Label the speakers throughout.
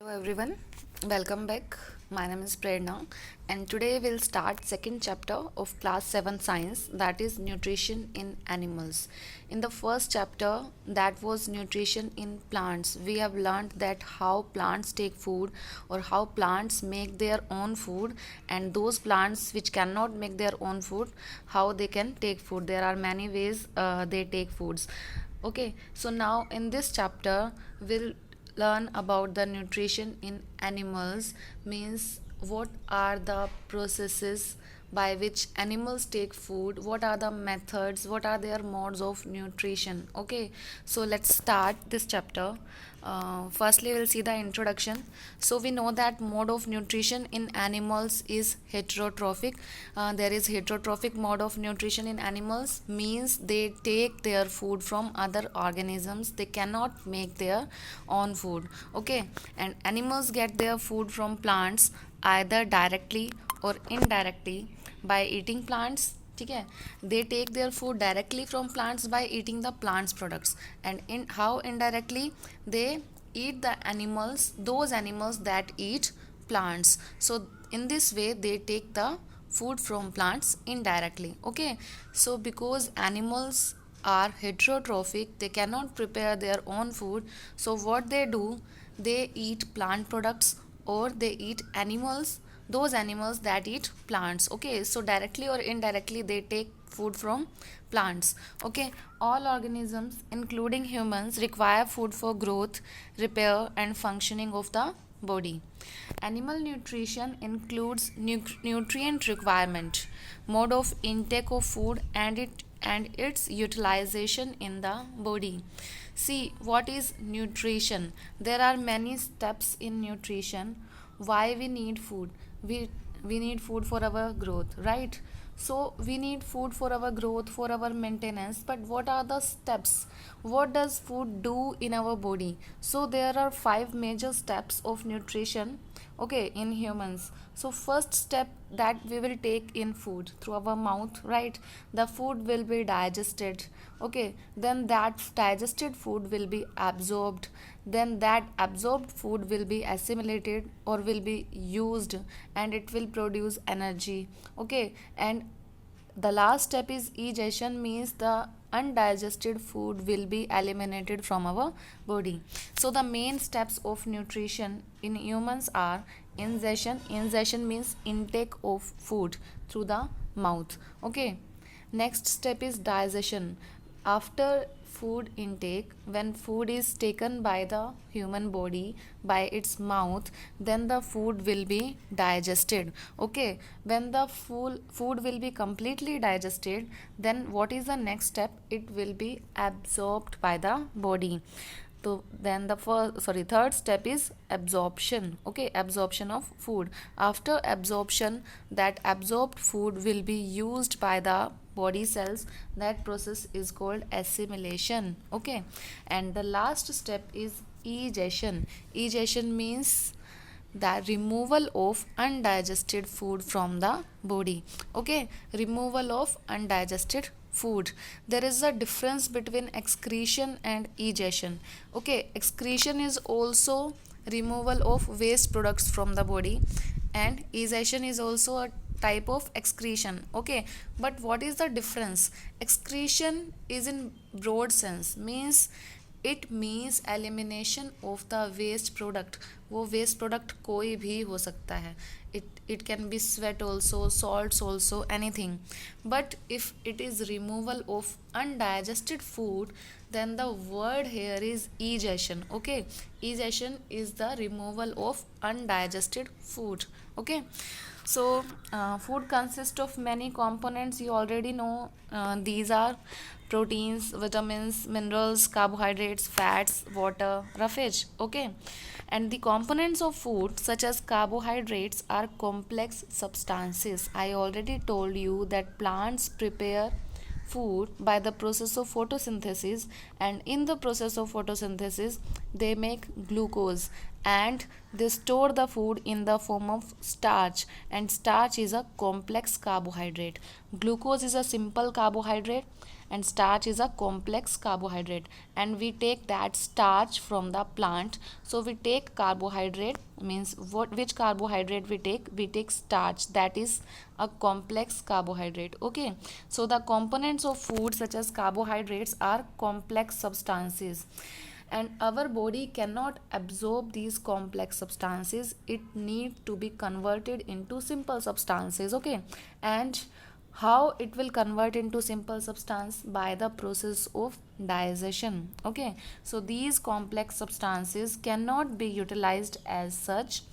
Speaker 1: Hello everyone, welcome back. My name is Prerna and today we'll start second chapter of class 7 science, that is nutrition in animals. In the first chapter, that was nutrition in plants, we have learned that how plants take food or how plants make their own food, and those plants which cannot make their own food, how they can take food. There are many ways they take foods. Okay, so now in this chapter we'll learn about the nutrition in animals, means what are the processes by which animals take food, what are the methods, what are their modes of nutrition. Okay, so let's start this chapter. Firstly, we'll see the introduction. So we know that mode of nutrition in animals is heterotrophic. There is heterotrophic mode of nutrition in animals, means they take their food from other organisms, they cannot make their own food. Okay, and animals get their food from plants either directly or indirectly by eating plants. ठीक है, they take their food directly from plants by eating the plants products, and in how indirectly they eat the animals, those animals that eat plants. So in this way they take the food from plants indirectly. Okay, so because animals are heterotrophic, they cannot prepare their own food, so what they do, they eat plant products or they eat animals, those animals that eat plants. Okay, so directly or indirectly they take food from plants. Okay, all organisms including humans require food for growth, repair and functioning of the body. Animal nutrition includes nutrient requirement, mode of intake of food and its utilization in the body. See, what is nutrition? There are many steps in nutrition. Why we need food? We need food for our growth, right? So we need food for our growth, for our maintenance, but what are the steps? What does food do in our body? So there are five major steps of nutrition, okay, in humans. So first step that we will take in food through our mouth, right? The food will be digested. Okay, then that digested food will be absorbed, then that absorbed food will be assimilated or will be used, and it will produce energy. Okay, and the last step is egestion, means the undigested food will be eliminated from our body. So the main steps of nutrition in humans are ingestion. Ingestion means intake of food through the mouth. Okay, next step is digestion. After food intake, when food is taken by the human body by its mouth, then the food will be digested. Okay, when the full food will be completely digested, then what is the next step? It will be absorbed by the body. So then the third step is absorption. Okay, absorption of food. After absorption, that absorbed food will be used by the body cells. That process is called assimilation. Okay, and the last step is egestion. Egestion means the removal of undigested food from the body. Okay, removal of undigested food. There is a difference between excretion and egestion. Okay, excretion is also removal of waste products from the body, and egestion is also a type of excretion. Okay, but what is the difference? Excretion is in broad sense, means it means elimination of the waste product. वो waste product कोई भी हो सकता है. It can be sweat also, salts also, anything. But if it is removal of undigested food, then the word here is egestion. Okay, egestion is the removal of undigested food. Okay, so food consists of many components. You already know these are proteins, vitamins, minerals, carbohydrates, fats, water, roughage. Okay, and the components of food such as carbohydrates are complex substances. I already told you that plants prepare food by the process of photosynthesis, and in the process of photosynthesis they make glucose, and they store the food in the form of starch, and starch is a complex carbohydrate. Glucose is a simple carbohydrate and starch is a complex carbohydrate, and we take that starch from the plant. So we take carbohydrate, means what, which carbohydrate we take starch, that is a complex carbohydrate. Okay, so the components of food such as carbohydrates are complex substances, and our body cannot absorb these complex substances. It needs to be converted into simple substances. Okay, and how it will convert into simple substance? By the process of digestion. Okay, so these complex substances cannot be utilized as such,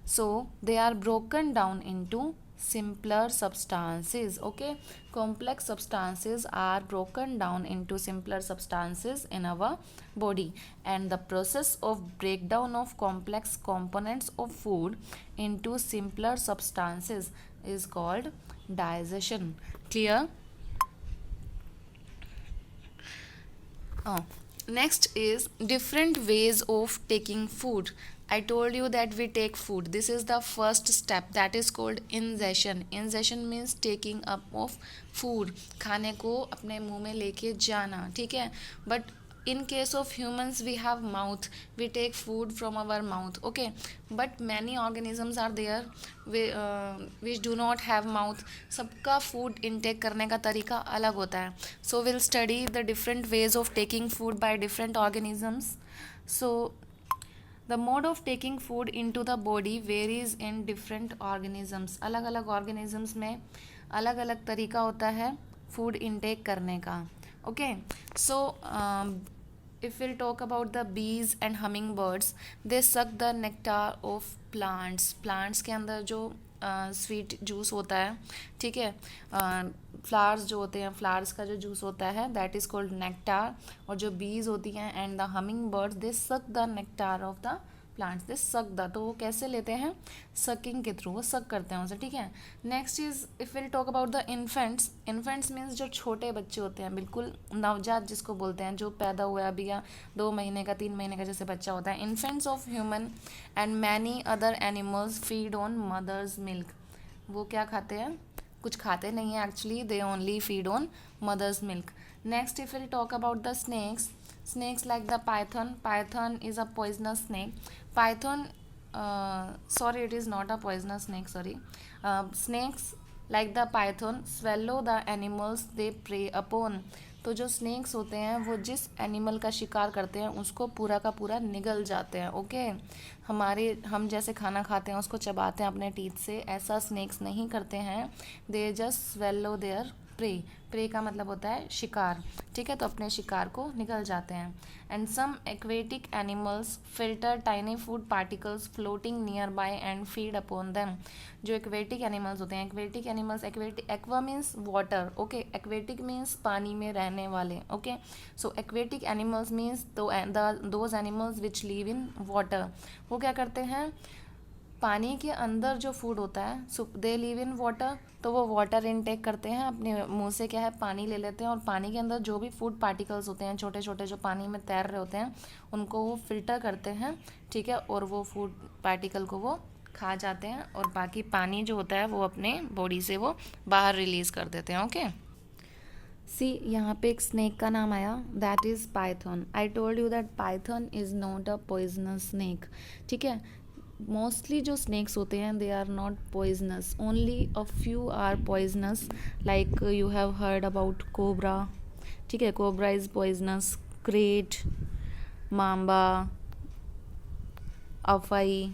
Speaker 1: so they are broken down into simpler substances. Okay, complex substances are broken down into simpler substances in our body, and the process of breakdown of complex components of food into simpler substances is called digestion. Clear? Next is different ways of taking food. I told you that we take food. This is the first step, that is called ingestion. Ingestion means taking up of food, खाने को अपने मुंह में लेके जाना, ठीक है. But in case of humans we have mouth, we take food from our mouth. Okay, but many organisms are there which do not have mouth. सबका food intake करने का तरीका अलग होता है. So we'll study the different ways of taking food by different organisms. So the mode of taking food into the body varies in different organisms. अलग अलग organisms में अलग अलग तरीका होता है food intake करने का. Okay, so if we'll talk about the bees and hummingbirds, they suck the nectar of plants. Plants के अंदर जो स्वीट जूस होता है, ठीक है, फ्लावर्स जो होते हैं, फ्लावर्स का जो जूस होता है, दैट इज़ कॉल्ड नेक्टार. और जो बीज होती हैं and the humming birds, they suck the nectar of the plants. They suck the, तो वो कैसे लेते हैं? सकिंग के थ्रू वो सक करते हैं उसे, ठीक है. Next is if will talk about the infants. Infants means जो छोटे बच्चे होते हैं, बिल्कुल नवजात जिसको बोलते हैं, जो पैदा हुआ है अभी या 2 महीने का 3 महीने का जैसे बच्चा होता है. Infants of human and many other animals feed on mother's milk. वो क्या खाते हैं? कुछ खाते नहीं है actually, they only feed on mother's milk. Next if will talk about the snakes. Snakes like the python. Python is a poisonous snake. Python, sorry, it is not a poisonous snake, sorry. Snakes like the python swallow the animals they prey upon. तो जो snakes होते हैं वो जिस animal का शिकार करते हैं उसको पूरा का पूरा निगल जाते हैं. ओके, हम जैसे खाना खाते हैं उसको चबाते हैं अपने टीथ से, ऐसा स्नेक्स नहीं करते हैं. They just swallow their prey. Prey का मतलब होता है शिकार, ठीक है, तो अपने शिकार को निगल जाते हैं. And some aquatic animals filter tiny food particles floating near by and feed upon them. जो एक्वेटिक एनिमल्स होते हैं, aquatic animals, aqua means water. Okay, aquatic means पानी में रहने वाले. Okay, so aquatic animals means those animals which live in water. वो क्या करते हैं? पानी के अंदर जो फूड होता है, सो दे लिव इन वाटर, तो वो वाटर इनटेक करते हैं, अपने मुंह से क्या है पानी ले लेते हैं, और पानी के अंदर जो भी फूड पार्टिकल्स होते हैं, छोटे छोटे जो पानी में तैर रहे होते हैं, उनको वो फिल्टर करते हैं, ठीक है, और वो फूड पार्टिकल को वो खा जाते हैं, और बाकी पानी जो होता है वो अपने बॉडी से वो बाहर रिलीज़ कर देते हैं. ओके, सी यहाँ पे एक स्नेक का नाम आया, that is python. I told you that python is not a poisonous snake. ठीक है, मोस्टली जो स्नेक्स होते हैं they are not poisonous, only a few are poisonous. Like you have heard about cobra, ठीक है, cobra is poisonous. Krait, mamba, अफाई,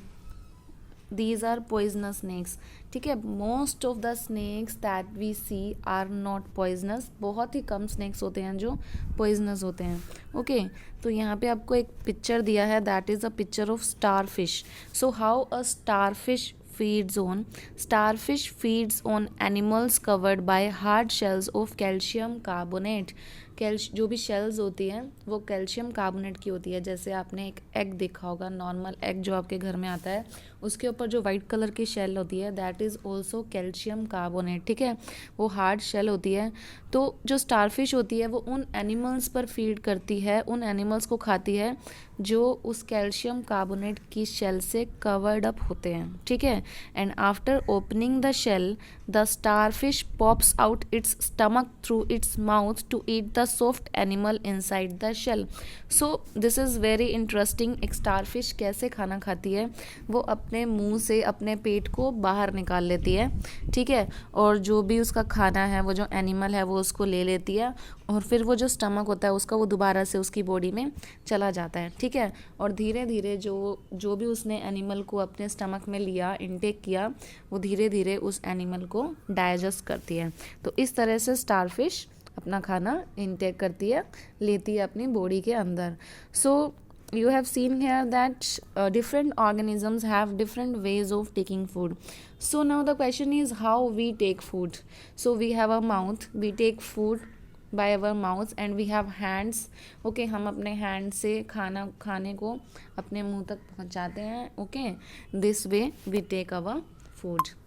Speaker 1: these are poisonous snakes. ठीक है, most of the snakes that we see are not poisonous. बहुत ही कम snacks होते हैं जो पॉइजनस होते हैं. ओके, तो यहाँ पे आपको एक पिक्चर दिया है, that is a picture of star fish. So how a star fish feeds on. Starfish feeds on animals covered by hard shells of calcium carbonate. जो भी शेल्स होती हैं वो कैल्शियम कार्बोनेट की होती है। जैसे आपने एक एग देखा होगा, नॉर्मल एग जो आपके घर में आता है, उसके ऊपर जो वाइट कलर की शेल होती है that is also calcium carbonate, ठीक है, वो हार्ड शेल होती है। तो जो स्टारफिश होती है वो उन एनिमल्स पर फीड करती है, उन एनिमल्स को खाती है जो उस कैल्शियम कार्बोनेट की शेल से कवर्ड अप होते हैं, ठीक है। And after opening the shell the starfish pops out its stomach through its mouth to eat the soft animal inside the shell. So this is very interesting. एक starfish कैसे खाना खाती है, वो अपने मुंह से अपने पेट को बाहर निकाल लेती है, ठीक है, और जो भी उसका खाना है, वो जो एनिमल है वो उसको ले लेती है, और फिर वो जो स्टमक होता है उसका वो दोबारा से उसकी बॉडी में चला जाता है, ठीक है। और धीरे धीरे जो भी उसने एनिमल को अपने स्टमक में लिया, इनटेक किया, वो धीरे धीरे उस एनिमल को डाइजेस्ट करती है। तो इस तरह से स्टारफिश अपना खाना इनटेक करती है, लेती है अपनी बॉडी के अंदर। सो you have seen here that different organisms have different ways of taking food. So now the question is how we take food. So we have a mouth, we take food by our mouth, and we have hands. Okay, हम अपने hand से खाने को अपने मुंह तक पहुंचाते हैं. Okay, this way we take our food.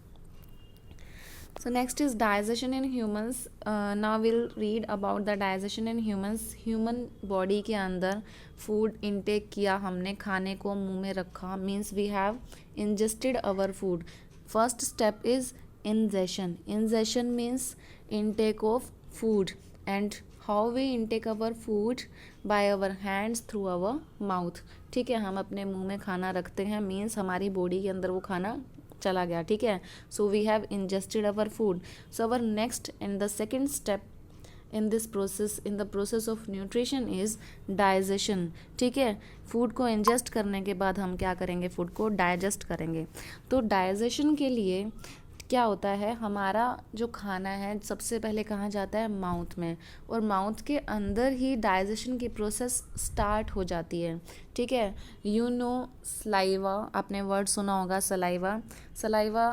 Speaker 1: So next is digestion in humans. Now we'll read about the digestion in humans. Human body के अंदर food intake किया हमने, खाने को मुंह में रखा, means we have ingested our food. First step is ingestion. Ingestion means intake of food, and how we intake our food by our hands through our mouth. ठीक है, हम अपने मुंह में खाना रखते हैं, means हमारी बॉडी के अंदर वो खाना चला गया, ठीक है. So we have ingested our food. So our next and the second step in this process, in the process of nutrition is digestion, ठीक है. फूड को इंजेस्ट करने के बाद हम क्या करेंगे, फूड को डाइजेस्ट करेंगे. तो डाइजेशन के लिए क्या होता है, हमारा जो खाना है सबसे पहले कहाँ जाता है, माउथ में, और माउथ के अंदर ही डाइजेशन की प्रोसेस स्टार्ट हो जाती है, ठीक है. यू नो सलाइवा, आपने वर्ड सुना होगा सलाइवा. सलाइवा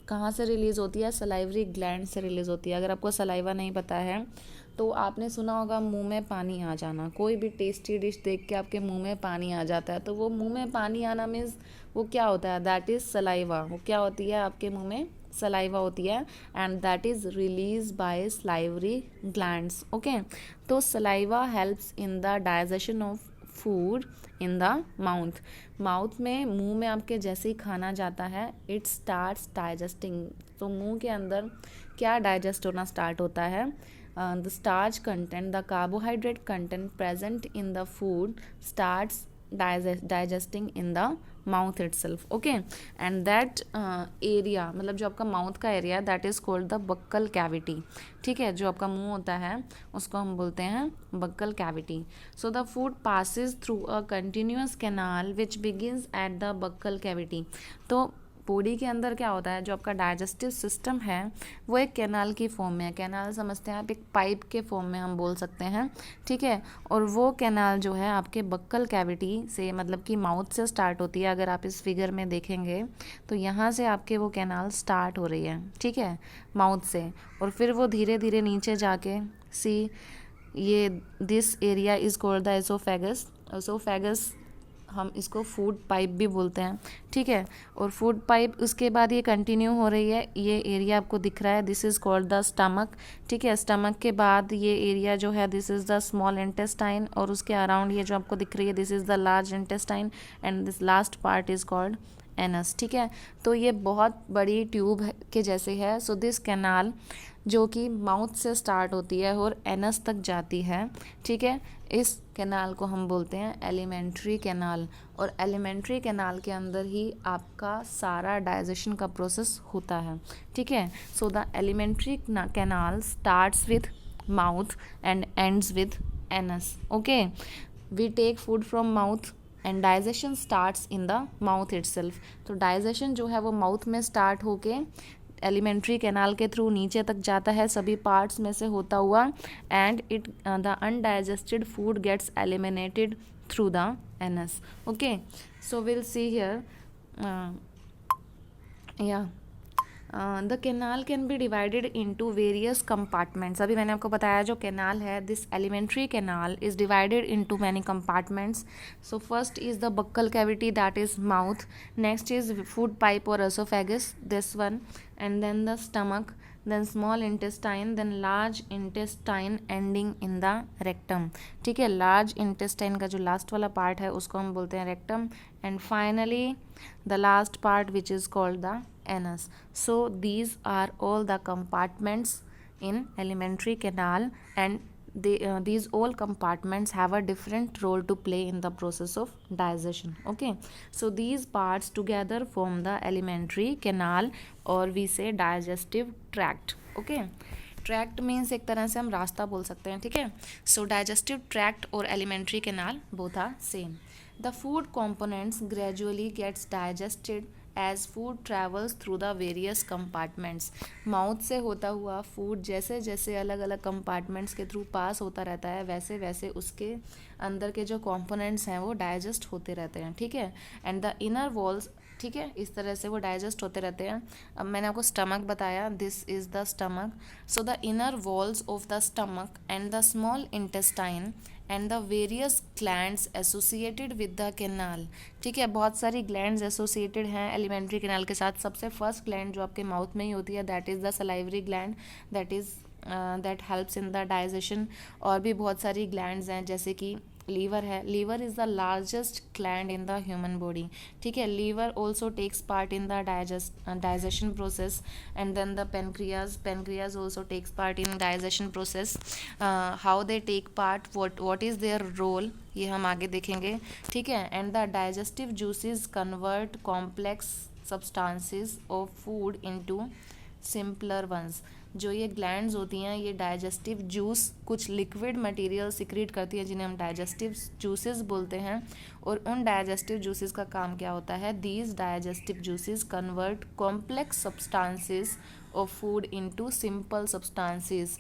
Speaker 1: कहाँ से रिलीज़ होती है, सलाइवरी ग्लैंड से रिलीज़ होती है. अगर आपको सलाइवा नहीं पता है तो आपने सुना होगा मुंह में पानी आ जाना. कोई भी टेस्टी डिश देख के आपके मुंह में पानी आ जाता है, तो वो मुंह में पानी आना मीन्स वो क्या होता है, दैट इज़ सलाइवा. वो क्या होती है, आपके मुंह में सलाइवा होती है, and that is release by salivary glands. Okay, तो saliva helps in the digestion of food in the mouth. Mouth में, मुंह में आपके जैसे ही खाना जाता है, इट स्टार्ट्स डाइजेस्टिंग. तो मुंह के अंदर क्या डाइजेस्ट होना स्टार्ट होता है, the starch content, the carbohydrate content present in the food starts digesting in the mouth itself. Okay, and that area, मतलब जो आपका माउथ का area, that is called the buccal cavity. ठीक है, जो आपका मुंह होता है उसको हम बोलते हैं buccal cavity. So the food passes through a continuous canal which begins at the buccal cavity. तो बॉडी के अंदर क्या होता है, जो आपका डाइजेस्टिव सिस्टम है वो एक कैनाल की फॉर्म में है. कैनाल समझते हैं आप, एक पाइप के फॉर्म में हम बोल सकते हैं, ठीक है. और वो कैनाल जो है आपके बक्कल कैविटी से, मतलब कि माउथ से स्टार्ट होती है. अगर आप इस फिगर में देखेंगे तो यहाँ से आपके वो कैनाल स्टार्ट हो रही है, ठीक है, माउथ से, और फिर वो धीरे धीरे नीचे जाके सी ये this area is called the oesophagus. Oesophagus हम इसको फूड पाइप भी बोलते हैं, ठीक है. और फूड पाइप उसके बाद ये कंटिन्यू हो रही है, ये एरिया आपको दिख रहा है, this is called the stomach, ठीक है. स्टमक के बाद ये एरिया जो है this is the small intestine, और उसके अराउंड ये जो आपको दिख रही है this is the large intestine, and this last part is called anus, ठीक है. तो ये बहुत बड़ी ट्यूब के जैसे है. सो दिस कैनाल जो कि माउथ से स्टार्ट होती है और एनस तक जाती है, ठीक है, इस कैनाल को हम बोलते हैं एलिमेंट्री कैनाल. और एलिमेंट्री कैनाल के अंदर ही आपका सारा डाइजेशन का प्रोसेस होता है, ठीक है. So the alimentary canal starts with mouth and ends with anus. Okay, we take food from mouth and digestion starts in the mouth itself. तो डाइजेशन जो है वो माउथ में स्टार्ट होके एलिमेंट्री कैनाल के थ्रू नीचे तक जाता है, सभी पार्ट्स में से होता हुआ, and it the undigested food gets eliminated through the anus. Okay, so will see here, the canal can be divided into various compartments. अभी मैंने आपको बताया जो कैनाल है, this alimentary canal is divided into many compartments. So first is the buccal cavity, that is mouth. Next is food pipe और oesophagus, this one. And then the stomach, then small intestine, then large intestine ending in the rectum. ठीक है, large intestine का जो last वाला part है उसको हम बोलते हैं rectum. And finally the last part which is called the anus. So these are all the compartments in alimentary canal, and these all compartments have a different role to play in the process of digestion. Okay, so these parts together form the alimentary canal, or we say digestive tract. Okay, tract means एक तरह से हम रास्ता बोल सकते हैं. ठीक है, सो डाइजेस्टिव ट्रैक्ट और alimentary canal both are same. The food components gradually gets digested as food travels through the various compartments. Mouth से होता हुआ फूड जैसे जैसे अलग अलग कंपार्टमेंट्स के थ्रू पास होता रहता है, वैसे वैसे उसके अंदर के जो कंपोनेंट्स हैं वो डाइजेस्ट होते रहते हैं. ठीक है, एंड द इनर वॉल्स, ठीक है, इस तरह से वो डाइजेस्ट होते रहते हैं. अब मैंने आपको स्टमक बताया, this is the stomach. So the inner walls of the stomach and the small intestine and the various glands associated with the canal. ठीक है, बहुत सारी ग्लैंड्स एसोसिएटेड हैं एलिमेंट्री कैनाल के साथ. सबसे फर्स्ट ग्लैंड जो आपके माउथ में ही होती है, that is the salivary gland, that helps in the digestion. और भी बहुत सारी ग्लैंड्स हैं, जैसे कि लीवर है. Liver is the largest gland in the human body. ठीक है, liver also takes part in the digestion process. And then the pancreas also takes part in digestion process. How they take part, what is their role, ये हम आगे देखेंगे. ठीक है, and the digestive juices convert complex substances of food into simpler ones. जो ये glands होती हैं, ये डाइजेस्टिव जूस कुछ लिक्विड मटेरियल सिक्रीट करती है जिन्हें हम डाइजेस्टिव जूसेस बोलते हैं. और उन डाइजेस्टिव जूसेस का काम क्या होता है, these digestive juices convert complex substances of food into simple substances,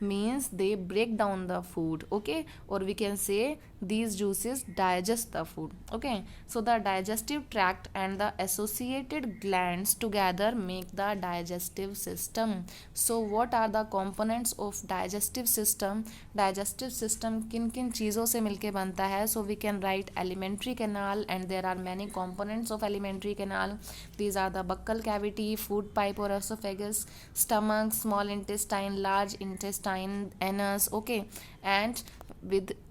Speaker 1: means they break down the food. Okay, or we can say these juices digest the food. Okay, so the digestive tract and the associated glands together make the digestive system. So what are the components of digestive system? Digestive system किन किन चीज़ों से मिलके बनता है? So we can write alimentary canal, and there are many components of alimentary canal. These are the buccal cavity, food pipe or esophagus, stomach, small intestine, large intestine, anus. Okay, and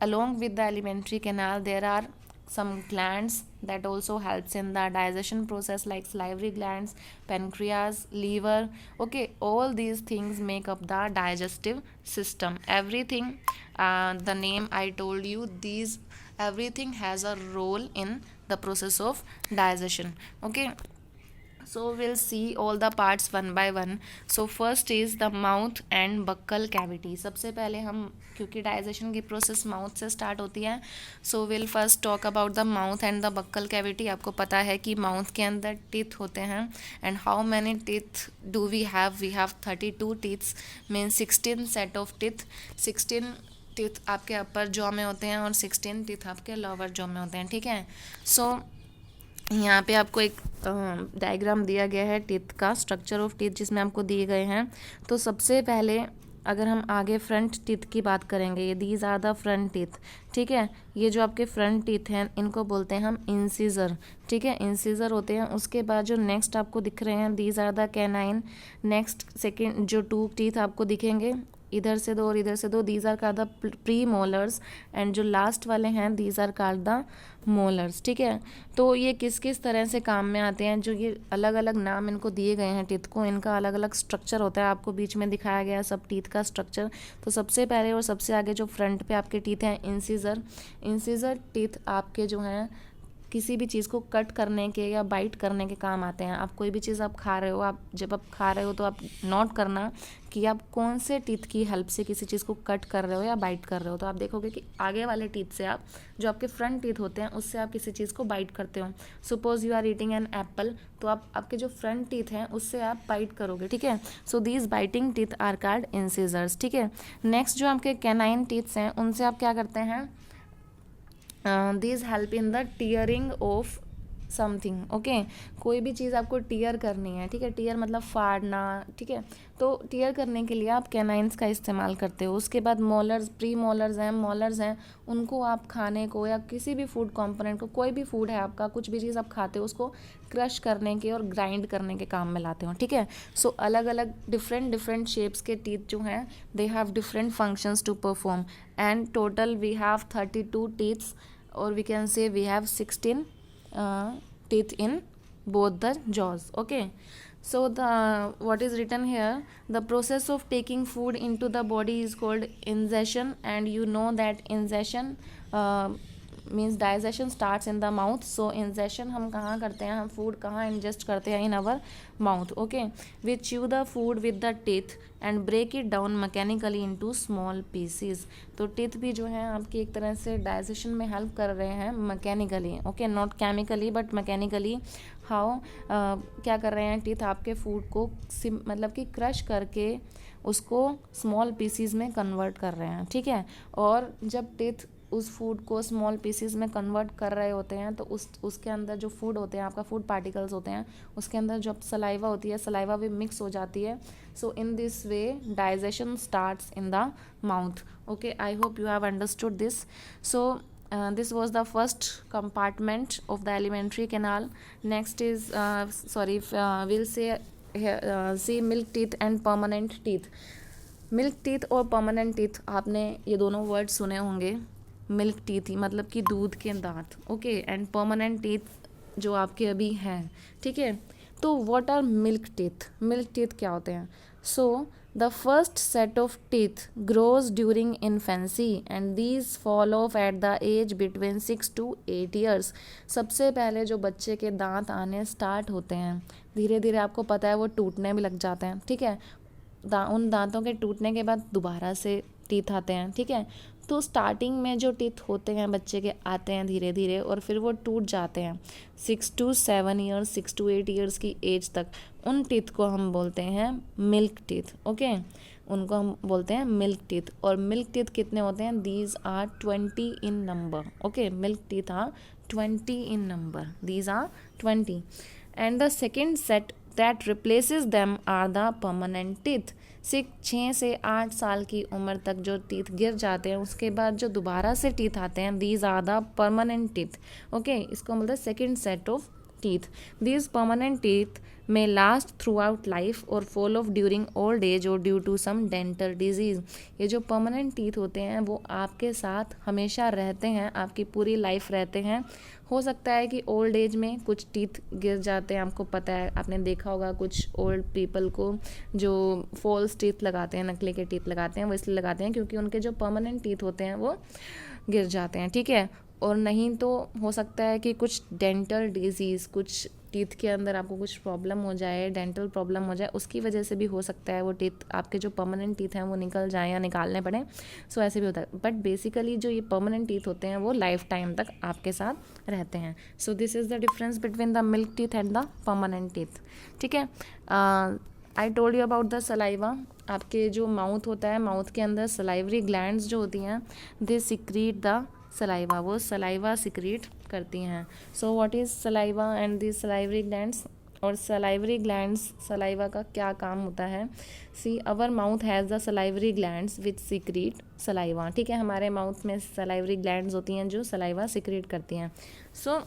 Speaker 1: along with the alimentary canal there are some glands that also helps in the digestion process, like salivary glands, pancreas, liver. Okay, all these things make up the digestive system. Everything, the name I told you, these everything has a role in the process of digestion. Okay, so we'll see all the parts one by one. So first is the mouth and buccal cavity. सबसे पहले हम, क्योंकि digestion की process mouth से start होती है, so will first talk about the mouth and the buccal cavity. आपको पता है कि माउथ के अंदर टीथ होते हैं. And how many teeth do we have 32 teeths, mean 16 set of teeth. 16 teeth आपके अपर जॉ में होते हैं और 16 टीथ आपके लोअर जॉ में होते हैं. ठीक है, सो यहाँ पे आपको एक डायग्राम दिया गया है टीथ का, स्ट्रक्चर ऑफ टीथ, जिसमें आपको दिए गए हैं. तो सबसे पहले अगर हम आगे फ्रंट टीथ की बात करेंगे, ये these are the front teeth. ठीक है, ये जो आपके फ्रंट टीथ हैं इनको बोलते हैं हम इंसीजर. ठीक है, इंसीजर होते हैं. उसके बाद जो नेक्स्ट आपको दिख रहे हैं, these are the canine. Next second जो 2 टीथ आपको दिखेंगे, इधर से 2 और इधर से 2, these are called the premolars. And जो लास्ट वाले हैं, these are called the molars. ठीक है, तो ये किस किस तरह से काम में आते हैं, जो ये अलग अलग नाम इनको दिए गए हैं टीथ को, इनका अलग अलग स्ट्रक्चर होता है. आपको बीच में दिखाया गया है सब टीथ का स्ट्रक्चर. तो सबसे पहले और सबसे आगे जो फ्रंट पे आपके टीथ हैं, इंसीजर. इंसीजर टीथ आपके जो हैं किसी भी चीज़ को कट करने के या बाइट करने के काम आते हैं. आप कोई भी चीज़ आप खा रहे हो, आप जब आप खा रहे हो तो आप नोट करना कि आप कौन से टीथ की हेल्प से किसी चीज़ को कट कर रहे हो या बाइट कर रहे हो. तो आप देखोगे कि आगे वाले टीथ से आप, जो आपके फ्रंट टीथ होते हैं, उससे आप किसी चीज़ को बाइट करते हो. Suppose you are eating an apple, तो आप आपके जो फ्रंट टीथ हैं उससे आप बाइट करोगे. ठीक है, so these biting teeth are called incisors. ठीक है, नेक्स्ट जो आपके कैनाइन टीथ्स हैं उनसे आप क्या करते हैं, these help in the tearing of something, okay. कोई भी चीज़ आपको टीयर करनी है, ठीक है, टीयर मतलब फाड़ना, ठीक है, तो टीयर करने के लिए आप कैनाइंस का इस्तेमाल करते हो। उसके बाद मोलर्स, प्री मोलर्स हैं, मोलर्स हैं, उनको आप खाने को या किसी भी फूड कंपोनेंट को, कोई भी फूड है आपका, कुछ भी चीज़ आप खाते हो उसको क्रश करने के और ग्राइंड करने के काम में लाते हो, ठीक है। सो अलग अलग डिफरेंट शेप्स के टीथ जो हैं, they have different functions to perform, and total we have 32 teeths, or we can say we have 16 teeth in both the jaws, okay. So the what is written here, the process of taking food into the body is called ingestion, and you know that ingestion means digestion starts in the mouth. So ingestion हम कहाँ करते हैं, हम food कहाँ ingest करते हैं, in our mouth, okay. We chew the food with the teeth and break it down mechanically into small pieces. तो teeth भी जो है आपकी एक तरह से डाइजेशन में हेल्प कर रहे हैं mechanically, okay, not chemically but mechanically. How क्या कर रहे हैं टीथ, आपके फूड को मतलब कि क्रश करके उसको स्मॉल पीसीज में कन्वर्ट कर रहे हैं, ठीक है. और जब टीथ उस फूड को स्मॉल पीसीज में कन्वर्ट कर रहे होते हैं तो उसके अंदर जो फूड होते हैं, आपका फूड पार्टिकल्स होते हैं, उसके अंदर जब सलाइवा होती है, सलाइवा भी मिक्स हो जाती है. So in this way digestion starts in the mouth, okay. I hope you have understood this. So this was the first compartment of the alimentary canal. Next is we'll say see milk teeth and permanent teeth. Milk teeth और permanent teeth, आपने ये दोनों word सुने होंगे. Milk teeth ही मतलब कि दूध के दांत, ओके, एंड परमानेंट टीथ जो आपके अभी हैं, ठीक है. तो what are milk teeth, milk teeth क्या होते हैं. So the first set of teeth grows during infancy and these fall off at the age between 6 to 8 years. सबसे पहले जो बच्चे के दांत आने स्टार्ट होते हैं, धीरे धीरे आपको पता है वो टूटने भी लग जाते हैं, ठीक है. उन दांतों के टूटने के बाद दोबारा से टीथ आते हैं, ठीक है. तो स्टार्टिंग में जो टीथ होते हैं बच्चे के आते हैं धीरे धीरे और फिर वो टूट जाते हैं 6 to 7 years, 6 to 8 years की एज तक. उन टीथ को हम बोलते हैं मिल्क टीथ, ओके. उनको हम बोलते हैं मिल्क टीथ. और मिल्क टीथ कितने होते हैं, these are 20 in number, okay. Milk teeth are 20 in number, these are 20. And the second set that replaces them are the permanent teeth. 6 से 8 साल की उम्र तक जो टीथ गिर जाते हैं उसके बाद जो दोबारा से टीथ आते हैं, these are the permanent teeth, okay. इसको बोलते हैं second set of teeth. these permanent teeth may last throughout life or fall off during old age or due to some dental disease. ये जो permanent teeth होते हैं वो आपके साथ हमेशा रहते हैं, आपकी पूरी लाइफ रहते हैं. हो सकता है कि ओल्ड एज में कुछ टीथ गिर जाते हैं, आपको पता है, आपने देखा होगा कुछ ओल्ड पीपल को जो फॉल्स टीथ लगाते हैं, नकली के टीथ लगाते हैं, वो इसलिए लगाते हैं क्योंकि उनके जो परमानेंट टीथ होते हैं वो गिर जाते हैं, ठीक है. और नहीं तो हो सकता है कि कुछ डेंटल डिजीज़, कुछ टीथ के अंदर आपको कुछ प्रॉब्लम हो जाए, डेंटल प्रॉब्लम हो जाए, उसकी वजह से भी हो सकता है वो टीथ, आपके जो परमानेंट टीथ हैं वो निकल जाएं या निकालने पड़े. सो ऐसे भी होता है. बट बेसिकली जो ये परमानेंट टीथ होते हैं वो लाइफ टाइम तक आपके साथ रहते हैं. सो this is the difference between the milk teeth and the permanent teeth, ठीक है. आई told you about the saliva. आपके जो माउथ होता है, माउथ के अंदर सलाइवरी ग्लैंड्स जो होती हैं, दे सिक्रीट द सलाइवा, वो सलाइवा सिक्रीट करती हैं. So what is saliva and the salivary glands. और सलाइवरी ग्लैंड्स, सलाइवा का क्या काम होता है. See our mouth has the salivary glands which secrete saliva, ठीक है. हमारे माउथ में सलाइवरी ग्लैंड्स होती हैं जो सलाइवा सिक्रीट करती हैं. सो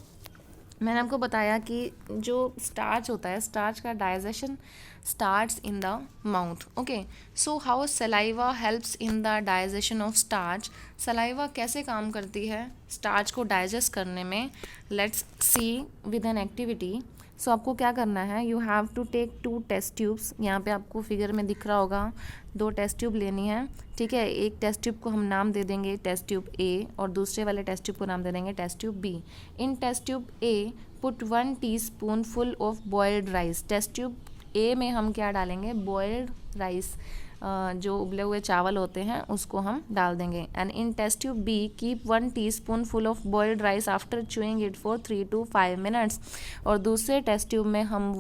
Speaker 1: मैंने आपको बताया कि जो स्टार्च होता है, स्टार्च का digestion starts in the mouth, okay. So how saliva helps in the digestion of starch. Saliva कैसे काम करती है स्टार्च को डाइजेस्ट करने में. Let's see with an activity. So आपको क्या करना है, you have to take 2 test tubes. यहाँ पे आपको फिगर में दिख रहा होगा 2 टेस्ट ट्यूब लेनी है, ठीक है. एक टेस्ट ट्यूब को हम नाम दे देंगे टेस्ट ट्यूब ए और दूसरे वाले टेस्ट ट्यूब को नाम दे देंगे test tube B. In test tube A put 1 teaspoonful of boiled rice. Test tube A में हम क्या डालेंगे, बॉयल्ड राइस, जो उबले हुए चावल होते हैं उसको हम डाल देंगे. And in test tube B keep 1 teaspoonful of boiled rice after chewing it for 3 to 5 minutes. और दूसरे टेस्ट ट्यूब में हम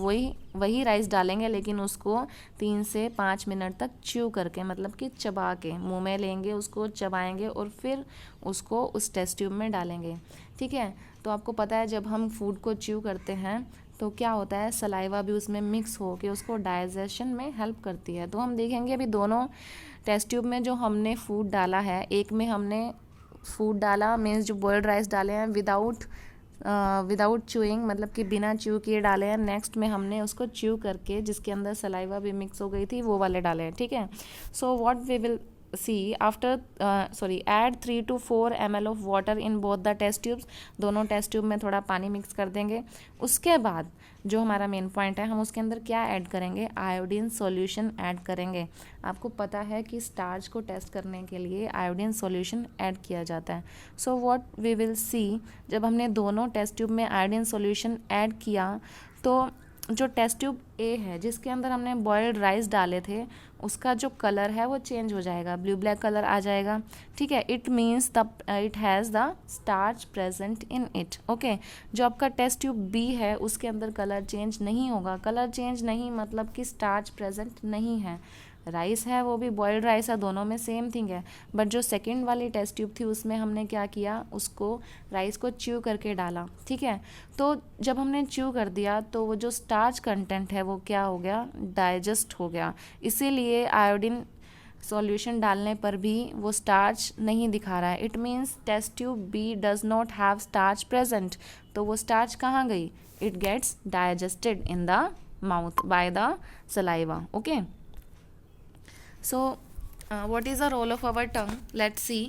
Speaker 1: वही राइस डालेंगे लेकिन उसको 3 से 5 मिनट तक च्यू करके, मतलब कि चबा के मुंह में लेंगे, उसको चबाएंगे और फिर उसको उस टेस्ट ट्यूब में डालेंगे, ठीक है। तो आपको पता है जब हम फूड को च्यू करते हैं तो क्या होता है, सलाइवा भी उसमें मिक्स हो के उसको डाइजेशन में हेल्प करती है। तो हम देखेंगे अभी दोनों टेस्ट ट्यूब में जो हमने फूड डाला है, एक में हमने फूड डाला मीन्स जो बॉइल्ड राइस डाले हैं विदाउट च्यूइंग, मतलब कि बिना च्यू किए डाले हैं। नेक्स्ट में हमने उसको च्यू करके जिसके अंदर सलाइवा भी मिक्स हो गई थी वो वाले डाले हैं, ठीक है। So what we will see after add 3 to 4 ml of water in both the test tubes. दोनों टेस्ट ट्यूब में थोड़ा पानी मिक्स कर देंगे। उसके बाद जो हमारा मेन पॉइंट है, हम उसके अंदर क्या ऐड करेंगे, आयोडीन सॉल्यूशन ऐड करेंगे। आपको पता है कि स्टार्च को टेस्ट करने के लिए आयोडीन सॉल्यूशन ऐड किया जाता है। So what we will see, जब हमने दोनों टेस्ट ट्यूब में आयोडीन सॉल्यूशन ऐड किया तो जो टेस्ट ट्यूब ए है जिसके अंदर हमने बॉइल्ड राइस डाले थे उसका जो कलर है वो चेंज हो जाएगा, ब्लू ब्लैक कलर आ जाएगा, ठीक है। It means the it has the starch present in it, okay. जो आपका टेस्ट ट्यूब बी है उसके अंदर कलर चेंज नहीं होगा। कलर चेंज नहीं मतलब कि स्टार्च प्रेजेंट नहीं है। राइस है वो भी बॉइल्ड राइस है, दोनों में सेम थिंग है। बट जो सेकंड वाली टेस्ट ट्यूब थी उसमें हमने क्या किया, उसको राइस को च्यू करके डाला, ठीक है। तो जब हमने च्यू कर दिया तो वो जो स्टार्च कंटेंट है वो क्या हो गया, डाइजेस्ट हो गया। इसीलिए आयोडीन सॉल्यूशन डालने पर भी वो स्टार्च नहीं दिखा रहा है। It means test tube B does not have starch present. तो वो स्टार्च कहाँ गई, it gets digested in the mouth by the saliva, okay. So, what is the role of our tongue? Let's see.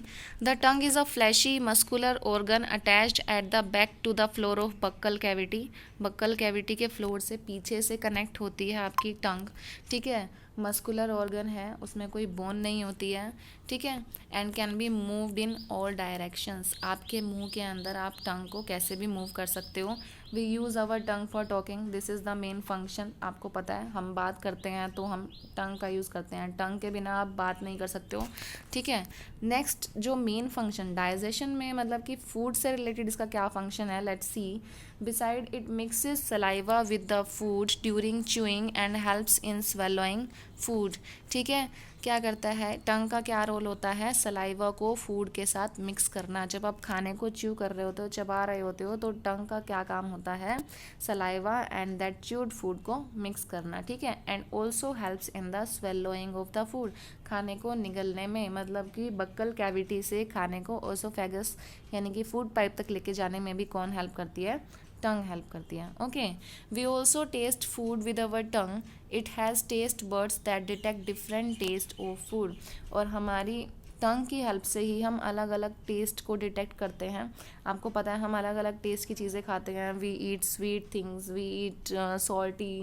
Speaker 1: The tongue is a fleshy muscular organ attached at the back to the floor of buccal cavity. buccal cavity के floor से पीछे से connect होती है आपकी टंग, ठीक है। Muscular organ है, उसमें कोई बोन नहीं होती है, ठीक है। And can be moved in all directions. आपके मुंह के अंदर आप टंग को कैसे भी मूव कर सकते हो। We use our tongue for talking, this is the main function. आपको पता है हम बात करते हैं तो हम टंग का यूज़ करते हैं, टंग के बिना आप बात नहीं कर सकते हो, ठीक है। नेक्स्ट जो मेन फंक्शन डाइजेशन में, मतलब कि फूड से रिलेटेड इसका क्या फंक्शन है, let's see. Beside it mixes saliva with the food during chewing and helps in swallowing food, ठीक है। क्या करता है, टंग का क्या रोल होता है, सलाइवा को फूड के साथ मिक्स करना। जब आप खाने को च्यू कर रहे होते हो, चबा रहे होते हो, तो टंग का क्या काम होता है, saliva and that chewed food को मिक्स करना, ठीक है। And also helps in the swallowing of the food, खाने को निगलने में, मतलब कि बक्कल कैविटी से खाने को ओसोफेगस यानी कि फूड पाइप तक लेके जाने में भी कौन हेल्प करती है, टंग हेल्प करती है, okay. We also taste food with our tongue, it has taste buds that detect different taste of food. और हमारी टंग की हेल्प से ही हम अलग अलग टेस्ट को डिटेक्ट करते हैं। आपको पता है हम अलग अलग टेस्ट की चीज़ें खाते हैं। We eat sweet things, we eat salty,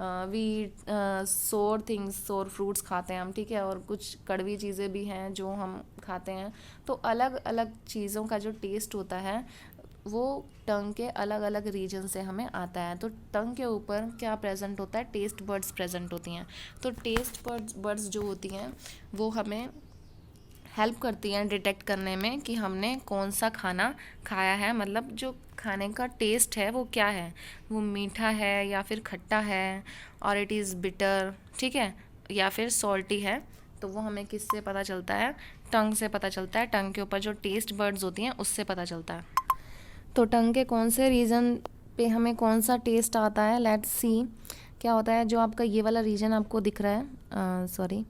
Speaker 1: we eat sour things, सोर फ्रूट्स खाते हैं हम, ठीक है। और कुछ कड़वी चीज़ें भी हैं जो हम खाते हैं। तो अलग अलग चीज़ों का जो टेस्ट होता है वो टंग के अलग अलग रीजन से हमें आता है। तो टंग के ऊपर क्या प्रेजेंट होता है, टेस्ट बर्ड्स प्रेजेंट होती हैं। तो टेस्ट बर्ड्स जो होती हैं वो हमें हेल्प करती हैं डिटेक्ट करने में कि हमने कौन सा खाना खाया है, मतलब जो खाने का टेस्ट है वो क्या है, वो मीठा है या फिर खट्टा है, और इट इज़ बिटर, ठीक है, या फिर सॉल्टी है। तो वो हमें किससे पता चलता है, टंग से पता चलता है। टंग के ऊपर जो टेस्ट बर्ड्स होती हैं उससे पता चलता है। तो टंग के कौन से रीजन पे हमें कौन सा टेस्ट आता है, लेट्स सी। क्या होता है, जो आपका ये वाला रीजन आपको दिख रहा है, सॉरी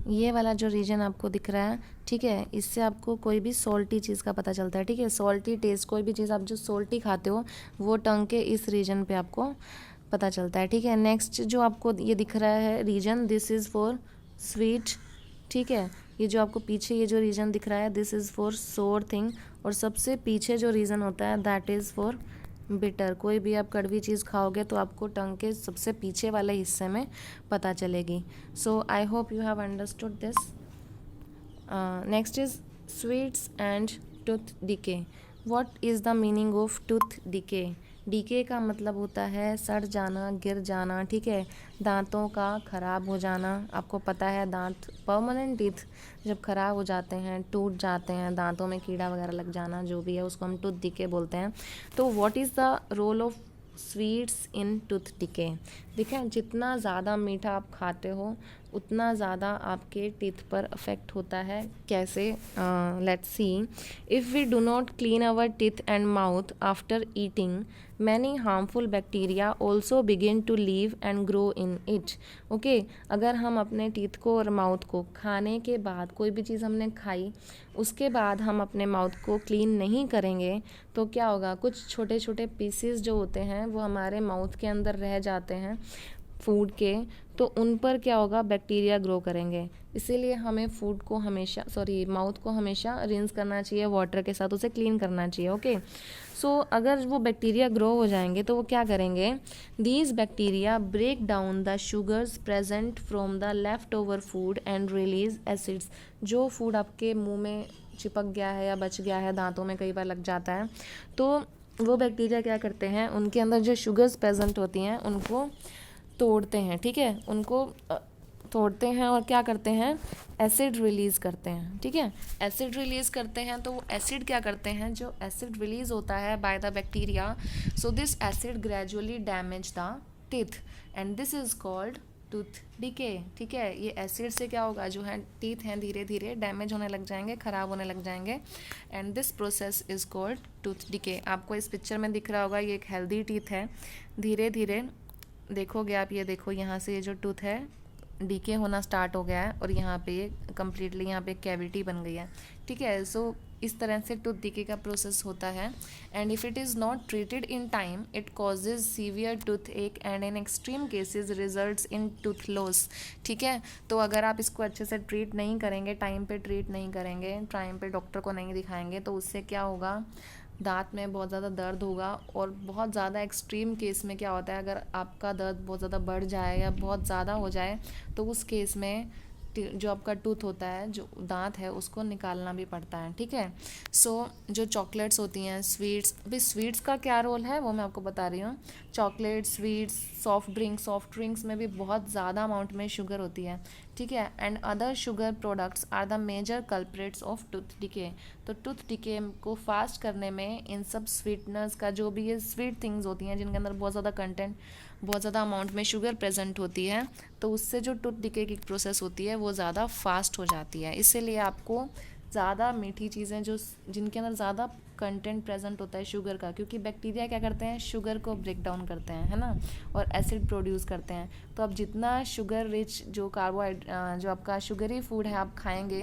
Speaker 1: ये वाला जो रीजन आपको दिख रहा है, ठीक है, इससे आपको कोई भी सॉल्टी चीज़ का पता चलता है, ठीक है। सॉल्टी टेस्ट, कोई भी चीज़ आप जो सॉल्टी खाते हो वो टंग के इस रीजन पे आपको पता चलता है, ठीक है। नेक्स्ट जो आपको ये दिख रहा है region, this is for sweet, ठीक है। ये जो आपको पीछे ये जो रीजन दिख रहा है, दिस इज़ फॉर सोर थिंग। और सबसे पीछे जो रीजन होता है दैट इज़ फॉर बिटर। कोई भी आप कड़वी चीज़ खाओगे तो आपको टंग के सबसे पीछे वाले हिस्से में पता चलेगी। So I hope you have understood this. Next is sweets and tooth decay. What is the meaning of tooth decay? Decay का मतलब होता है सड़ जाना, गिर जाना, ठीक है, दांतों का ख़राब हो जाना। आपको पता है दांत, परमानेंट टीथ जब ख़राब हो जाते हैं, टूट जाते हैं, दांतों में कीड़ा वगैरह लग जाना जो भी है उसको हम टूथ डिके बोलते हैं। तो what is the role of sweets in tooth decay? देखिए जितना ज़्यादा मीठा आप खाते हो उतना ज़्यादा आपके टीथ पर अफेक्ट होता है। कैसे? Let's see. If we do not clean our teeth and mouth after eating, many harmful bacteria also begin to live and grow in it. Okay, अगर हम अपने टीथ को और माउथ को खाने के बाद, कोई भी चीज़ हमने खाई उसके बाद हम अपने माउथ को क्लीन नहीं करेंगे तो क्या होगा, कुछ छोटे छोटे पीसेस जो होते हैं वो हमारे माउथ के अंदर रह जाते हैं फूड के, तो उन पर क्या होगा, बैक्टीरिया ग्रो करेंगे। इसीलिए हमें फूड को हमेशा, माउथ को हमेशा रिंस करना चाहिए वाटर के साथ, उसे क्लीन करना चाहिए। ओके, सो अगर वो बैक्टीरिया ग्रो हो जाएंगे तो वो क्या करेंगे, these bacteria break down the sugars present from the left over food and release acids. जो फूड आपके मुंह में चिपक गया है या बच गया है, दांतों में कई बार लग जाता है, तो वो बैक्टीरिया क्या करते हैं, उनके अंदर जो शुगर्स प्रेजेंट होती हैं उनको तोड़ते हैं। ठीक है, उनको तोड़ते हैं और क्या करते हैं, एसिड रिलीज़ करते हैं। ठीक है, एसिड रिलीज़ करते हैं तो वो एसिड क्या करते हैं, जो एसिड रिलीज़ होता है by the bacteria, so this acid gradually damage the teeth and this is called tooth decay. ठीक है, ये एसिड से क्या होगा, जो है टीथ हैं धीरे धीरे डैमेज होने लग जाएंगे, ख़राब होने लग जाएंगे, and this process is called tooth decay. आपको इस पिक्चर में दिख रहा होगा, ये एक हेल्दी टीथ है, धीरे धीरे देखोगे आप, ये देखो यहाँ से ये जो टूथ है डीके होना स्टार्ट हो गया है और यहाँ पे ये कम्प्लीटली यहाँ पे कैविटी बन गई है। ठीक है, सो इस तरह से टूथ डीके का प्रोसेस होता है, and if it is not treated in time it causes severe toothache and in extreme cases results in tooth loss. ठीक है, तो अगर आप इसको अच्छे से ट्रीट नहीं करेंगे, टाइम पे ट्रीट नहीं करेंगे, टाइम पे डॉक्टर को नहीं दिखाएंगे, तो उससे क्या होगा, दांत में बहुत ज़्यादा दर्द होगा। और बहुत ज़्यादा एक्सट्रीम केस में क्या होता है, अगर आपका दर्द बहुत ज़्यादा बढ़ जाए या बहुत ज़्यादा हो जाए तो उस केस में जो आपका टूथ होता है, जो दांत है, उसको निकालना भी पड़ता है। ठीक है, सो जो चॉकलेट्स होती हैं, स्वीट्स, अभी स्वीट्स का क्या रोल है वो मैं आपको बता रही हूँ। चॉकलेट, स्वीट्स, सॉफ्ट ड्रिंक्स में भी बहुत ज़्यादा अमाउंट में शुगर होती है। ठीक है, and other sugar products are the major culprits of tooth decay. तो टूथ डिके को फास्ट करने में इन सब स्वीटनर्स का, जो भी ये स्वीट थिंग्स होती हैं जिनके अंदर बहुत ज़्यादा कंटेंट, बहुत ज़्यादा अमाउंट में शुगर प्रेजेंट होती है, तो उससे जो टूथ डिके की प्रोसेस होती है वो ज़्यादा फास्ट हो जाती है। इसीलिए आपको ज़्यादा मीठी चीज़ें जो जिनके अंदर ज़्यादा कंटेंट प्रेजेंट होता है शुगर का, क्योंकि बैक्टीरिया क्या करते हैं, शुगर को ब्रेक डाउन करते हैं, है ना, और एसिड प्रोड्यूस करते हैं। तो अब जितना शुगर रिच जो जो आपका शुगरी फूड है आप खाएंगे,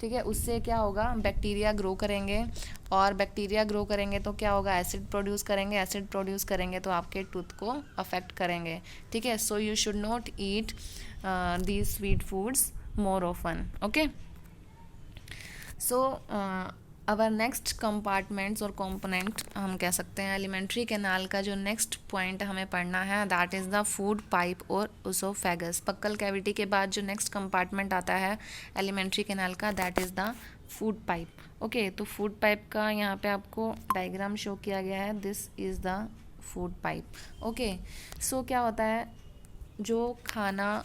Speaker 1: ठीक है, उससे क्या होगा, बैक्टीरिया ग्रो करेंगे, और बैक्टीरिया ग्रो करेंगे तो क्या होगा, एसिड प्रोड्यूस करेंगे, एसिड प्रोड्यूस करेंगे तो आपके टूथ को अफेक्ट करेंगे। ठीक है, so you should not eat these sweet foods more often. Okay, so our next compartments और कंपोनेंट हम कह सकते हैं, एलिमेंट्री कैनाल का जो नेक्स्ट पॉइंट हमें पढ़ना है that is the food pipe और ओसोफेगस। पक्कल कैविटी के बाद जो नेक्स्ट कंपार्टमेंट आता है एलिमेंट्री कैनाल का, that is the food pipe. Okay, तो फूड पाइप का यहाँ पे आपको डायग्राम शो किया गया है, this is the food pipe. Okay, so क्या होता है, जो खाना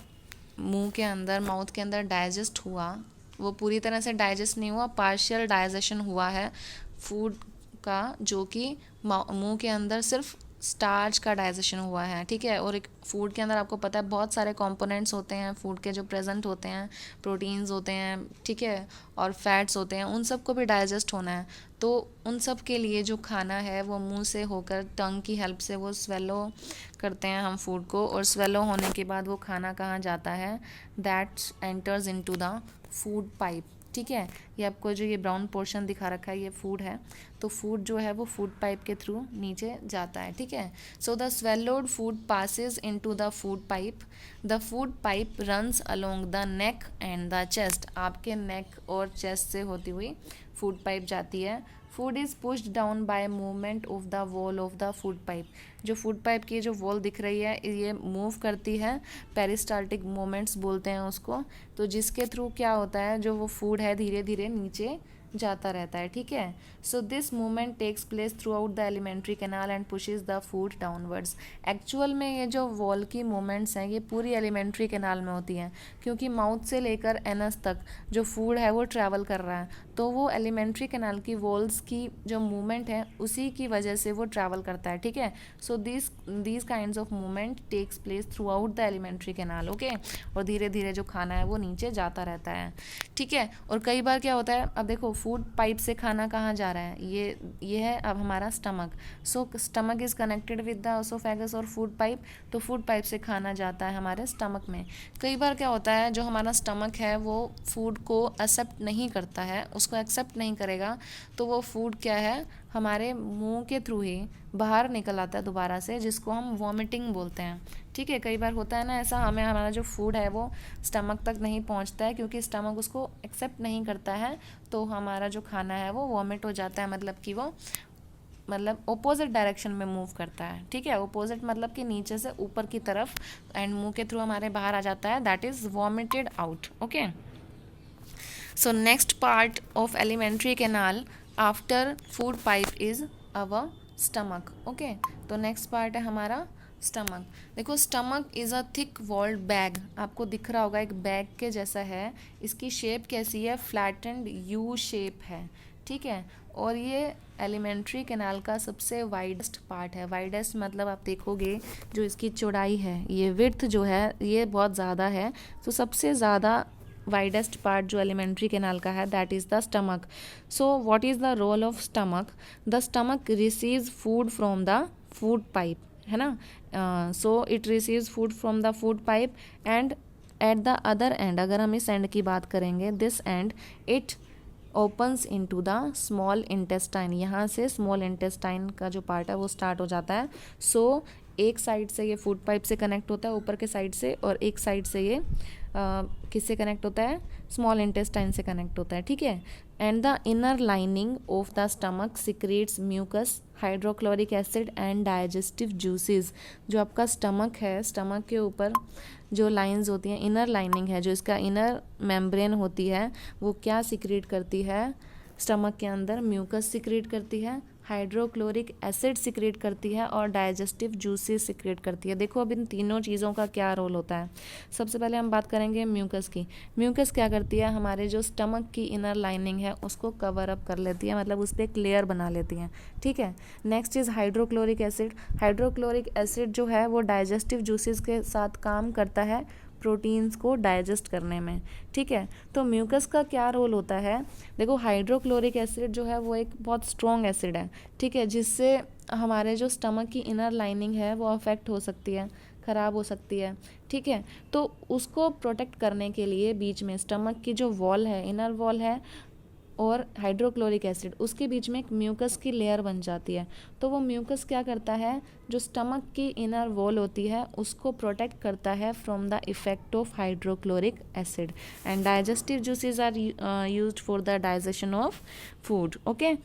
Speaker 1: मुंह के अंदर, माउथ के अंदर डाइजेस्ट हुआ, वो पूरी तरह से डाइजेस्ट नहीं हुआ, पार्शियल डाइजेशन हुआ है फूड का, जो कि मुंह के अंदर सिर्फ स्टार्च का डाइजेशन हुआ है। ठीक है, और एक फूड के अंदर आपको पता है बहुत सारे कंपोनेंट्स होते हैं फूड के जो प्रेजेंट होते हैं, प्रोटीन्स होते हैं, ठीक है, और फैट्स होते हैं, उन सब को भी डाइजेस्ट होना है। तो उन सब के लिए जो खाना है वो मुंह से होकर टंग की हेल्प से वो स्वेलो करते हैं हम फूड को, और स्वेलो होने के बाद वो खाना कहाँ जाता है, that enters into the food pipe. ठीक है, ये आपको जो ये ब्राउन पोर्शन दिखा रखा है ये फूड है, तो फूड जो है वो फूड पाइप के थ्रू नीचे जाता है। ठीक है, so the swallowed food passes into the food pipe. The food pipe runs along the neck and the chest. आपके नेक और चेस्ट से होती हुई फूड पाइप जाती है। Food is pushed down by movement of the wall of the food pipe. जो food pipe की जो वॉल दिख रही है ये मूव करती है, पेरिस्टाल्टिक मूवमेंट्स बोलते हैं उसको, तो जिसके थ्रू क्या होता है, जो वो फूड है धीरे धीरे नीचे जाता रहता है, ठीक है। So this movement takes place throughout the alimentary canal and pushes the food downwards. Actual में ये जो वॉल की मूवमेंट्स हैं ये पूरी एलिमेंट्री कैनाल में होती हैं, क्योंकि माउथ से लेकर एनस तक जो फूड है वो ट्रैवल कर रहा है, तो वो एलिमेंट्री कैनाल की वॉल्स की जो मूवमेंट है उसी की वजह से वो ट्रैवल करता है, ठीक है। So these kinds of movement takes place throughout the alimentary canal, okay. और धीरे धीरे जो खाना है वो नीचे जाता रहता है, ठीक है। और कई बार क्या होता है, अब देखो फूड पाइप से खाना कहाँ जा रहा है, ये है अब हमारा stomach. So stomach is connected with the oesophagus और फूड पाइप, तो फूड पाइप से खाना जाता है हमारे स्टमक में। कई बार क्या होता है, जो हमारा स्टमक है वो फूड को एक्सेप्ट नहीं करता है, उसको एक्सेप्ट नहीं करेगा, तो वो फूड क्या है हमारे मुंह के थ्रू ही बाहर निकल आता है दोबारा से, जिसको हम वॉमिटिंग बोलते हैं, ठीक है। कई बार होता है ना ऐसा, हमारा जो फूड है वो स्टमक तक नहीं पहुंचता है, क्योंकि स्टमक उसको एक्सेप्ट नहीं करता है, तो हमारा जो खाना है वो वॉमिट हो जाता है, मतलब कि वो ओपोजिट डायरेक्शन में मूव करता है, ठीक है। ओपोजिट मतलब कि नीचे से ऊपर की तरफ, एंड मुंह के थ्रू हमारे बाहर आ जाता है, that is vomited out, okay. So next part of alimentary canal after food pipe is our stomach, okay. तो नेक्स्ट पार्ट है हमारा स्टमक। देखो stomach is a thick walled bag, आपको दिख रहा होगा एक बैग के जैसा है, इसकी शेप कैसी है, फ्लैटेंड यू शेप है, ठीक है। और ये एलिमेंट्री कैनाल का सबसे वाइडेस्ट पार्ट है। वाइडेस्ट मतलब आप देखोगे जो इसकी चौड़ाई है, ये विड्थ जो है ये बहुत ज़्यादा है, तो सबसे ज़्यादा वाइडेस्ट पार्ट जो एलिमेंट्री कैनाल का है that is the stomach. So what is the role of stomach? The stomach receives food from the food pipe, है ना। So it receives food from the food pipe and at the other end, अगर हम इस end की बात करेंगे, this end it opens into the small intestine, यहाँ से स्मॉल इंटेस्टाइन का जो पार्ट है वो स्टार्ट हो जाता है। सो एक साइड से ये फूड पाइप से कनेक्ट होता है ऊपर के साइड से, और एक साइड से ये किससे कनेक्ट होता है, स्मॉल इंटेस्टाइन से कनेक्ट होता है, ठीक है। And the inner lining of the stomach secretes mucus, hydrochloric acid and digestive juices. जो आपका स्टमक है, स्टमक के ऊपर जो लाइंस होती हैं, इनर लाइनिंग है, जो इसका इनर मेम्ब्रेन होती है, वो क्या सिक्रेट करती है, स्टमक के अंदर म्यूकस सिक्रेट करती है, हाइड्रोक्लोरिक एसिड सिक्रेट करती है, और डाइजेस्टिव जूसेस सिक्रेट करती है। देखो अब इन तीनों चीज़ों का क्या रोल होता है। सबसे पहले हम बात करेंगे म्यूकस की। म्यूकस क्या करती है, हमारे जो स्टमक की इनर लाइनिंग है उसको कवर अप कर लेती है, मतलब उस पर एक लेयर बना लेती है, ठीक है। Next is hydrochloric acid. Hydrochloric acid जो है वो डाइजेस्टिव जूसेस के साथ काम करता है प्रोटीन्स को डाइजेस्ट करने में, ठीक है। तो म्यूकस का क्या रोल होता है, देखो हाइड्रोक्लोरिक एसिड जो है वो एक बहुत स्ट्रॉन्ग एसिड है, ठीक है, जिससे हमारे जो स्टमक की इनर लाइनिंग है वो अफेक्ट हो सकती है, ख़राब हो सकती है, ठीक है। तो उसको प्रोटेक्ट करने के लिए बीच में स्टमक की जो वॉल है, इनर वॉल है, और हाइड्रोक्लोरिक एसिड, उसके बीच में एक म्यूकस की लेयर बन जाती है। तो वो म्यूकस क्या करता है, जो स्टमक की इनर वॉल होती है उसको प्रोटेक्ट करता है from the effect of hydrochloric acid, and digestive juices are used for the digestion of food, okay.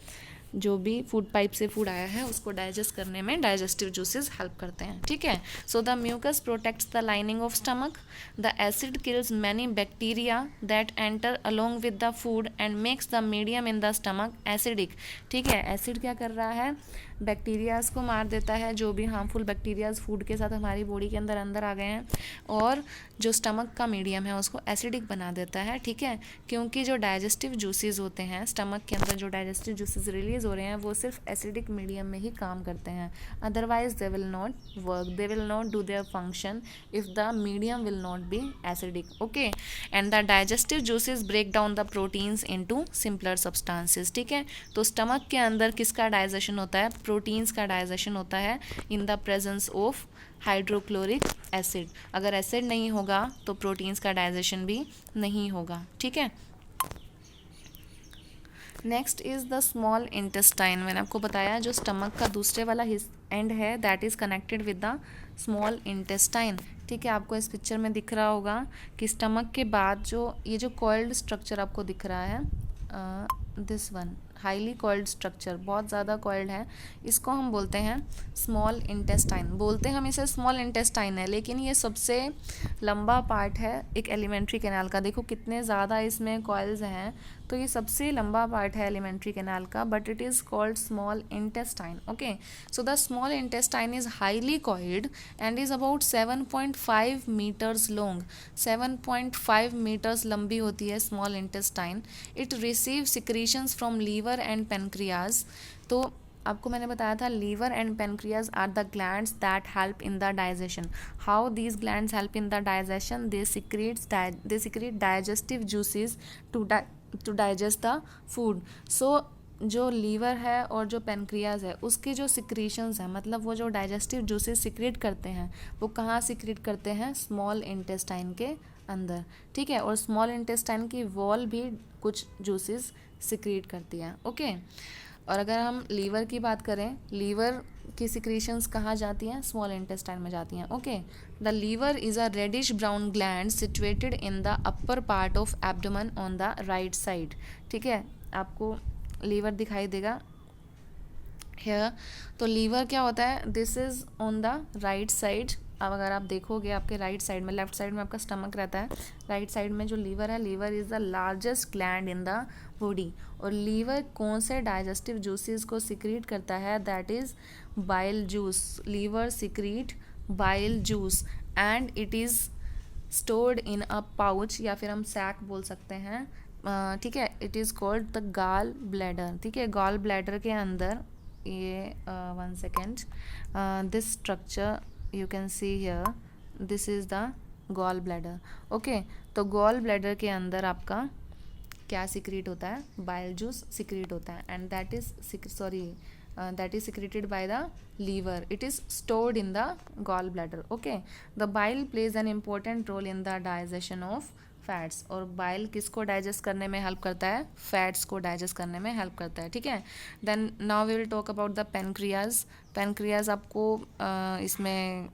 Speaker 1: जो भी फूड पाइप से फूड आया है उसको डाइजेस्ट करने में डाइजेस्टिव जूसेस हेल्प करते हैं, ठीक है। So the mucus protects the lining of stomach, the acid kills many bacteria that enter along with the food and makes the medium in the stomach acidic, ठीक है। Acid क्या कर रहा है, बैक्टीरियाज को मार देता है, जो भी हार्मफुल बैक्टीरियाज फूड के साथ हमारी बॉडी के अंदर आ गए हैं, और जो स्टमक का मीडियम है उसको एसिडिक बना देता है, ठीक है। क्योंकि जो डाइजेस्टिव जूसेस होते हैं स्टमक के अंदर, जो डाइजेस्टिव जूसेस रिलीज हो रहे हैं वो सिर्फ एसिडिक मीडियम में ही काम करते हैं, otherwise they will not work, they will not do their function if the medium will not be acidic, okay. And the digestive juices break down the proteins into simpler substances, ठीक है। तो stomach के अंदर किसका digestion होता है, proteins का digestion होता है in the presence of hydrochloric acid. अगर एसिड नहीं होगा तो प्रोटीन्स का डाइजेशन भी नहीं होगा, ठीक है। Next is the small intestine. मैंने आपको बताया जो स्टमक का दूसरे वाला एंड है that is connected with the small intestine, ठीक है। आपको इस पिक्चर में दिख रहा होगा कि स्टमक के बाद जो ये जो कॉइल्ड स्ट्रक्चर आपको दिख रहा है, this one, highly coiled structure, बहुत ज़्यादा कॉइल्ड है, इसको हम बोलते हैं स्मॉल इंटेस्टाइन। बोलते हम इसे स्मॉल इंटेस्टाइन है, लेकिन ये सबसे लंबा पार्ट है एक एलिमेंट्री कैनाल का। देखो कितने ज़्यादा इसमें कॉइल्स हैं, तो ये सबसे लंबा पार्ट है एलिमेंट्री कैनाल का, but it is called small intestine. Okay, so the small intestine is highly coiled and is about 7.5 meters long. 7.5 meters लंबी होती है small intestine. It receive secretions from liver and pancreas. तो आपको मैंने बताया था liver and pancreas are the glands that help in the digestion. How these glands help in the digestion? They secrete digestive juices to digest the food. So जो liver है और जो pancreas है उसके जो सिक्रीशंस हैं, मतलब वो जो डाइजेस्टिव जूसेस सिक्रीट करते हैं, वो कहाँ सिक्रीट करते हैं? स्मॉल इंटेस्टाइन के अंदर, ठीक है। और स्मॉल इंटेस्टाइन की वॉल भी कुछ जूसेस सिक्रीट करती है। ओके, और अगर हम लीवर की बात करें, लीवर की सिक्रीशंस कहाँ जाती हैं? स्मॉल इंटेस्टाइन में जाती हैं। Okay, the liver is a reddish brown gland situated in the upper part of abdomen on the right side. ठीक है, आपको लीवर दिखाई देगा हेयर। तो लीवर क्या होता है? This is on the right side. अब अगर आप देखोगे आपके राइट साइड में, लेफ्ट साइड में आपका स्टमक रहता है, राइट साइड में जो लीवर है, liver is the largest gland in the body. और लीवर कौन से डाइजेस्टिव जूसेस को सिक्रीट करता है? That is bile juice. Liver secrete bile juice and it is stored in a pouch, या फिर हम सैक बोल सकते हैं, ठीक है। It is called the gall bladder. ठीक है, गॉल ब्लैडर के अंदर ये 1 second, this structure you can see here, this is the gall bladder। okay, तो gall bladder के अंदर आपका क्या सिक्रीट होता है? बाइल जूस सिक्रीट होता है, and that is secreted by the liver. It is stored in the gall bladder। okay, the bile plays an important role in the digestion of fats. और bile किसको digest करने में help करता है? Fats को digest करने में help करता है। ठीक है, then now we will talk about the pancreas. Pancreas आपको इसमें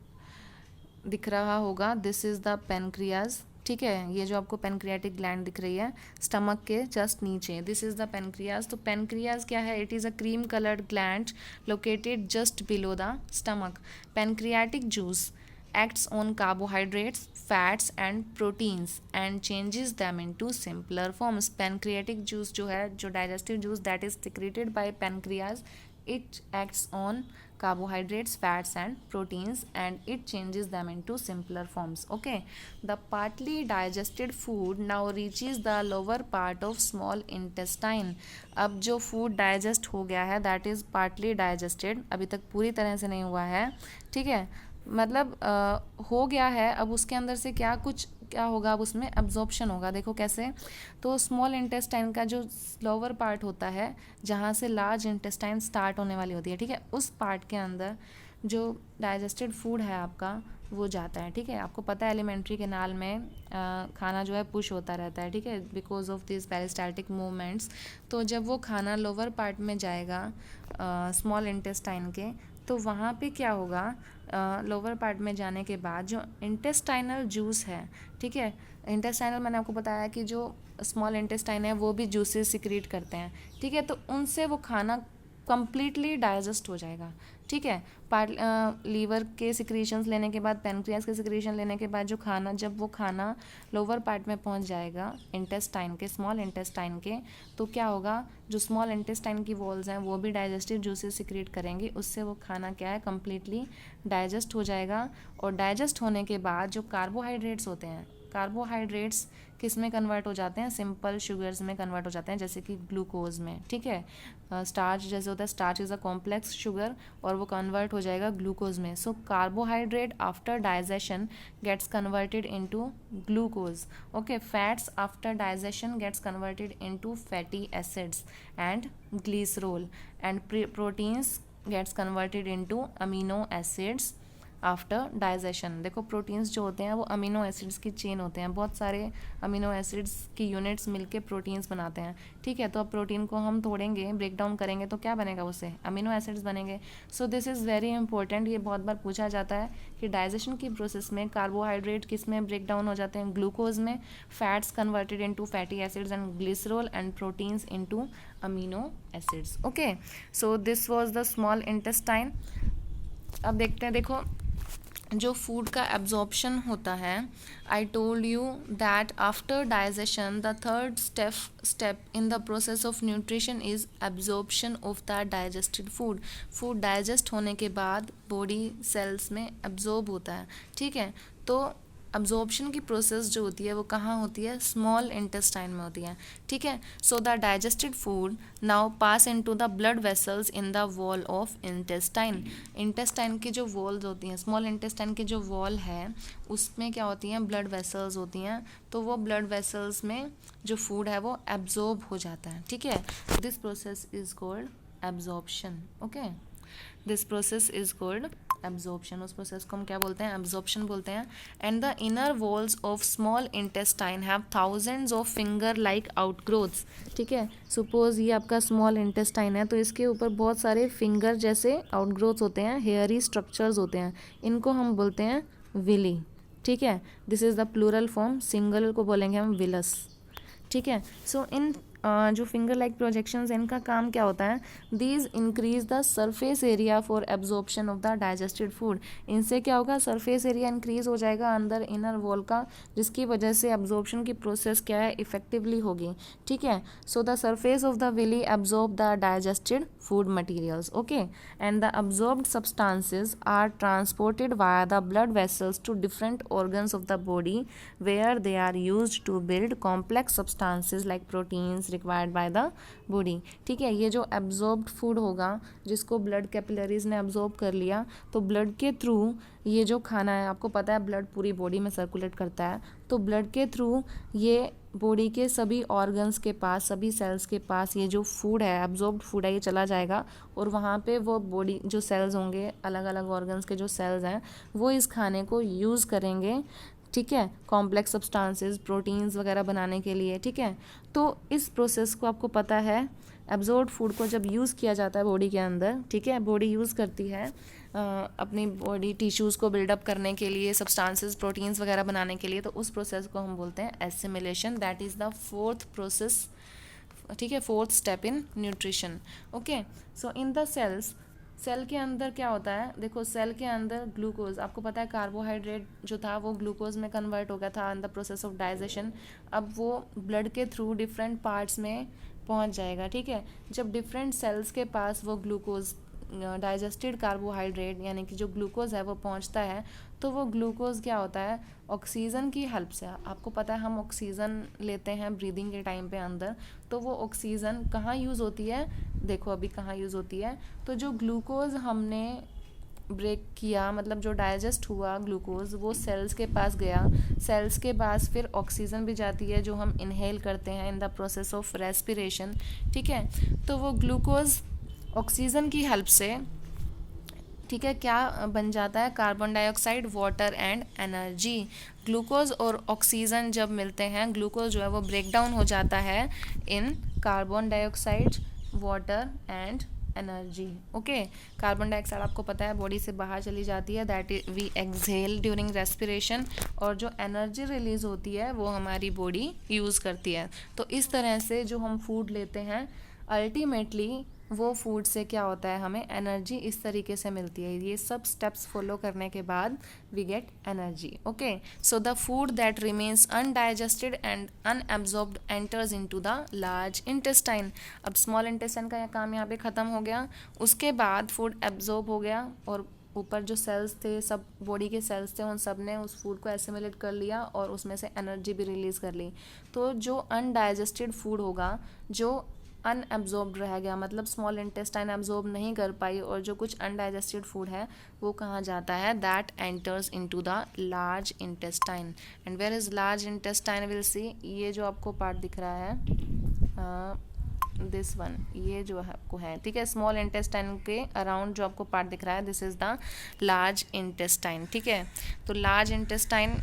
Speaker 1: दिख रहा होगा, दिस इज़ द पेनक्रियाज। ठीक है, ये जो आपको पेनक्रियाटिक ग्लैंड दिख रही है स्टमक के जस्ट नीचे, दिस इज़ द पेनक्रियाज। तो पेनक्रियाज क्या है? It is a cream coloured gland located just below the stomach. Pancreatic juice acts on carbohydrates, fats and proteins and changes them into simpler forms। pancreatic juice जो है, जो digestive juice that is secreted by pancreas, it acts on carbohydrates, fats and proteins and it changes them into simpler forms। okay, the partly digested food now reaches the lower part of small intestine। अब जो food digest हो गया है that is partly digested, अभी तक पूरी तरह से नहीं हुआ है। ठीक है, मतलब हो गया है, अब उसके अंदर से क्या होगा? अब उसमें एब्जॉर्प्शन होगा। देखो कैसे? तो स्मॉल इंटेस्टाइन का जो लोअर पार्ट होता है, जहाँ से लार्ज इंटेस्टाइन स्टार्ट होने वाली होती है, ठीक है, उस पार्ट के अंदर जो डाइजेस्टेड फूड है आपका वो जाता है। ठीक है, आपको पता है एलिमेंट्री कैनाल में खाना जो है पुश होता रहता है, ठीक है, because of this peristaltic movements. तो जब वो खाना लोअर पार्ट में जाएगा स्मॉल इंटेस्टाइन के, तो वहाँ पे क्या होगा? लोअर पार्ट में जाने के बाद जो इंटेस्टाइनल जूस है, ठीक है, इंटेस्टाइनल मैंने आपको बताया कि जो स्मॉल इंटेस्टाइन है वो भी जूसेस सिक्रीट करते हैं। ठीक है, तो उनसे वो खाना कम्प्लीटली डाइजेस्ट हो जाएगा। ठीक है, लीवर के सिक्रीशंस लेने के बाद, पेनक्रियाज के सिक्रीशन लेने के बाद जो खाना, जब वो खाना लोअर पार्ट में पहुंच जाएगा इंटेस्टाइन के, स्मॉल इंटेस्टाइन के, तो क्या होगा? जो स्मॉल इंटेस्टाइन की वॉल्स हैं वो भी डाइजेस्टिव जूसेस सिक्रीट करेंगी, उससे वो खाना क्या है? कम्प्लीटली डाइजेस्ट हो जाएगा। और डाइजेस्ट होने के बाद जो कार्बोहाइड्रेट्स होते हैं, कार्बोहाइड्रेट्स किस में कन्वर्ट हो जाते हैं? सिंपल शुगर्स में कन्वर्ट हो जाते हैं, जैसे कि ग्लूकोज में। ठीक है, स्टार्च जैसे होता है, starch is a complex sugar और वो कन्वर्ट हो जाएगा ग्लूकोज में। So carbohydrate after digestion gets converted into glucose. Okay, fats after digestion gets converted into fatty acids and glycerol and proteins gets converted into amino acids
Speaker 2: after digestion. देखो proteins जो होते हैं वो amino acids की chain होते हैं, बहुत सारे अमीनो एसिड्स की यूनिट्स मिलके प्रोटीन्स बनाते हैं, ठीक है। तो अब प्रोटीन को हम तोड़ेंगे, ब्रेक डाउन करेंगे तो क्या बनेगा, उससे अमीनो एसिड्स बनेंगे। सो दिस इज़ वेरी इंपॉर्टेंट, ये बहुत बार पूछा जाता है कि डाइजेशन की प्रोसेस में कार्बोहाइड्रेट किस में ब्रेक डाउन हो जाते हैं, ग्लूकोज में, fats converted into fatty acids and glycerol, and proteins into amino acids. Okay, so this was the small intestine. अब देखते हैं, देखो जो फूड का एब्जॉर्प्शन होता है, आई told you that after digestion the third step in the process of nutrition is absorption of the digested food. Food digest होने के बाद बॉडी सेल्स में एब्जॉर्ब होता है, ठीक है। तो अब्जॉर्प्शन की प्रोसेस जो होती है वो कहाँ होती है, स्मॉल इंटेस्टाइन में होती है, ठीक है। So the digested food now pass into the blood vessels in the wall of intestine. Intestine की जो वॉल्स होती हैं, स्मॉल इंटेस्टाइन की जो वॉल है उसमें क्या होती हैं, ब्लड वेसल्स होती हैं। तो वो ब्लड वेसल्स में जो फूड है वो एब्जॉर्ब हो जाता है, ठीक है। This process is called absorption. Okay, this process is called absorption. उस प्रोसेस को हम क्या बोलते हैं, एब्जॉर्प्शन बोलते हैं। And the inner walls of small intestine have thousands of finger like outgrowths, ठीक है। सपोज ये आपका स्मॉल इंटेस्टाइन है तो इसके ऊपर बहुत सारे फिंगर जैसे आउटग्रोथ्स होते हैं, हेयरी स्ट्रक्चर्स होते हैं, इनको हम बोलते हैं विली, ठीक है। This is the plural form, single को बोलेंगे हम विलस, ठीक है। सो इन जो फिंगर लाइक प्रोजेक्शंस हैं इनका काम क्या होता है, these increase the surface area for absorption of the digested food. इनसे क्या होगा, सरफेस एरिया इंक्रीज हो जाएगा अंदर इनर वॉल का, जिसकी वजह से एब्जॉर्प्शन की प्रोसेस क्या है, इफेक्टिवली होगी, ठीक है। So the surface of the villi absorb the digested food materials, okay, and the absorbed substances are transported via the blood vessels to different organs of the body where they are used to build complex substances like proteins required by the body, ठीक है। ये जो absorbed food होगा जिसको blood capillaries ने absorb कर लिया, तो ब्लड के थ्रू ये जो खाना है, आपको पता है ब्लड पूरी बॉडी में सर्कुलेट करता है, तो ब्लड के थ्रू ये बॉडी के सभी ऑर्गन्स के पास, सभी सेल्स के पास ये जो फूड है, एब्जॉर्ब्ड फूड है, ये चला जाएगा और वहाँ पे वो बॉडी जो सेल्स होंगे, अलग अलग ऑर्गन्स के जो सेल्स हैं, वो इस खाने को यूज़ करेंगे, ठीक है, कॉम्प्लेक्स सब्सटेंसेस, प्रोटीन्स वगैरह बनाने के लिए, ठीक है। तो इस प्रोसेस को आपको पता है, एब्जॉर्ब्ड फूड को जब यूज़ किया जाता है बॉडी के अंदर, ठीक है, बॉडी यूज़ करती है अपनी बॉडी टिश्यूज़ को बिल्डअप करने के लिए, सब्सटेंसेस, प्रोटीन्स वगैरह बनाने के लिए, तो उस प्रोसेस को हम बोलते हैं assimilation. That is the fourth process, ठीक है, fourth step in nutrition. Okay, so in the cells, cell के अंदर क्या होता है, देखो सेल के अंदर ग्लूकोज, आपको पता है कार्बोहाइड्रेट जो था वो ग्लूकोज में कन्वर्ट हो गया था इन द प्रोसेस ऑफ डाइजेशन। अब वो ब्लड के थ्रू डिफरेंट पार्ट्स में पहुंच जाएगा, ठीक है। जब डिफरेंट सेल्स के पास वो ग्लूकोज, डाइजेस्टेड कार्बोहाइड्रेट यानी कि जो ग्लूकोज है वो पहुंचता है, तो वो ग्लूकोज क्या होता है, ऑक्सीजन की हेल्प से, आपको पता है हम ऑक्सीजन लेते हैं ब्रीदिंग के टाइम पे अंदर, तो वो ऑक्सीजन कहाँ यूज़ होती है, देखो अभी कहाँ यूज़ होती है, तो जो ग्लूकोज हमने ब्रेक किया, मतलब जो डाइजेस्ट हुआ ग्लूकोज, वो सेल्स के पास गया, सेल्स के पास फिर ऑक्सीजन भी जाती है जो हम इनहेल करते हैं इन द प्रोसेस ऑफ रेस्पिरेशन, ठीक है। तो वो ग्लूकोज ऑक्सीजन की हेल्प से, ठीक है, क्या बन जाता है, carbon dioxide, water and energy. Glucose और ऑक्सीजन जब मिलते हैं, ग्लूकोज जो है वो ब्रेक डाउन हो जाता है in carbon dioxide, water and energy. Okay, carbon dioxide आपको पता है बॉडी से बाहर चली जाती है, that is we exhale during respiration, और जो एनर्जी रिलीज होती है वो हमारी बॉडी यूज़ करती है। तो इस तरह से जो हम फूड लेते हैं, अल्टीमेटली वो फूड से क्या होता है, हमें एनर्जी इस तरीके से मिलती है। ये सब स्टेप्स फॉलो करने के बाद we get energy. Okay, so the food that remains undigested and unabsorbed enters into the large intestine. अब स्मॉल इंटेस्टाइन का काम यहाँ पे ख़त्म हो गया, उसके बाद फूड एब्जॉर्ब हो गया और ऊपर जो सेल्स थे, सब बॉडी के सेल्स थे, उन सब ने उस फूड को एसिमिलेट कर लिया और उसमें से एनर्जी भी रिलीज़ कर ली। तो जो अनडाइजेस्टेड फूड होगा, जो अनएब्जॉर्ब्ड रह गया, मतलब स्मॉल इंटेस्टाइन एब्जॉर्ब नहीं कर पाई, और जो कुछ अनडाइजेस्टेड फूड है वो कहाँ जाता है, that enters into the large intestine. And where is large intestine, will see, ये जो आपको पार्ट दिख रहा है, दिस वन, ये जो है आपको है, ठीक है, स्मॉल इंटेस्टाइन के अराउंड जो आपको पार्ट दिख रहा है, this is the large intestine, ठीक है। तो लार्ज इंटेस्टाइन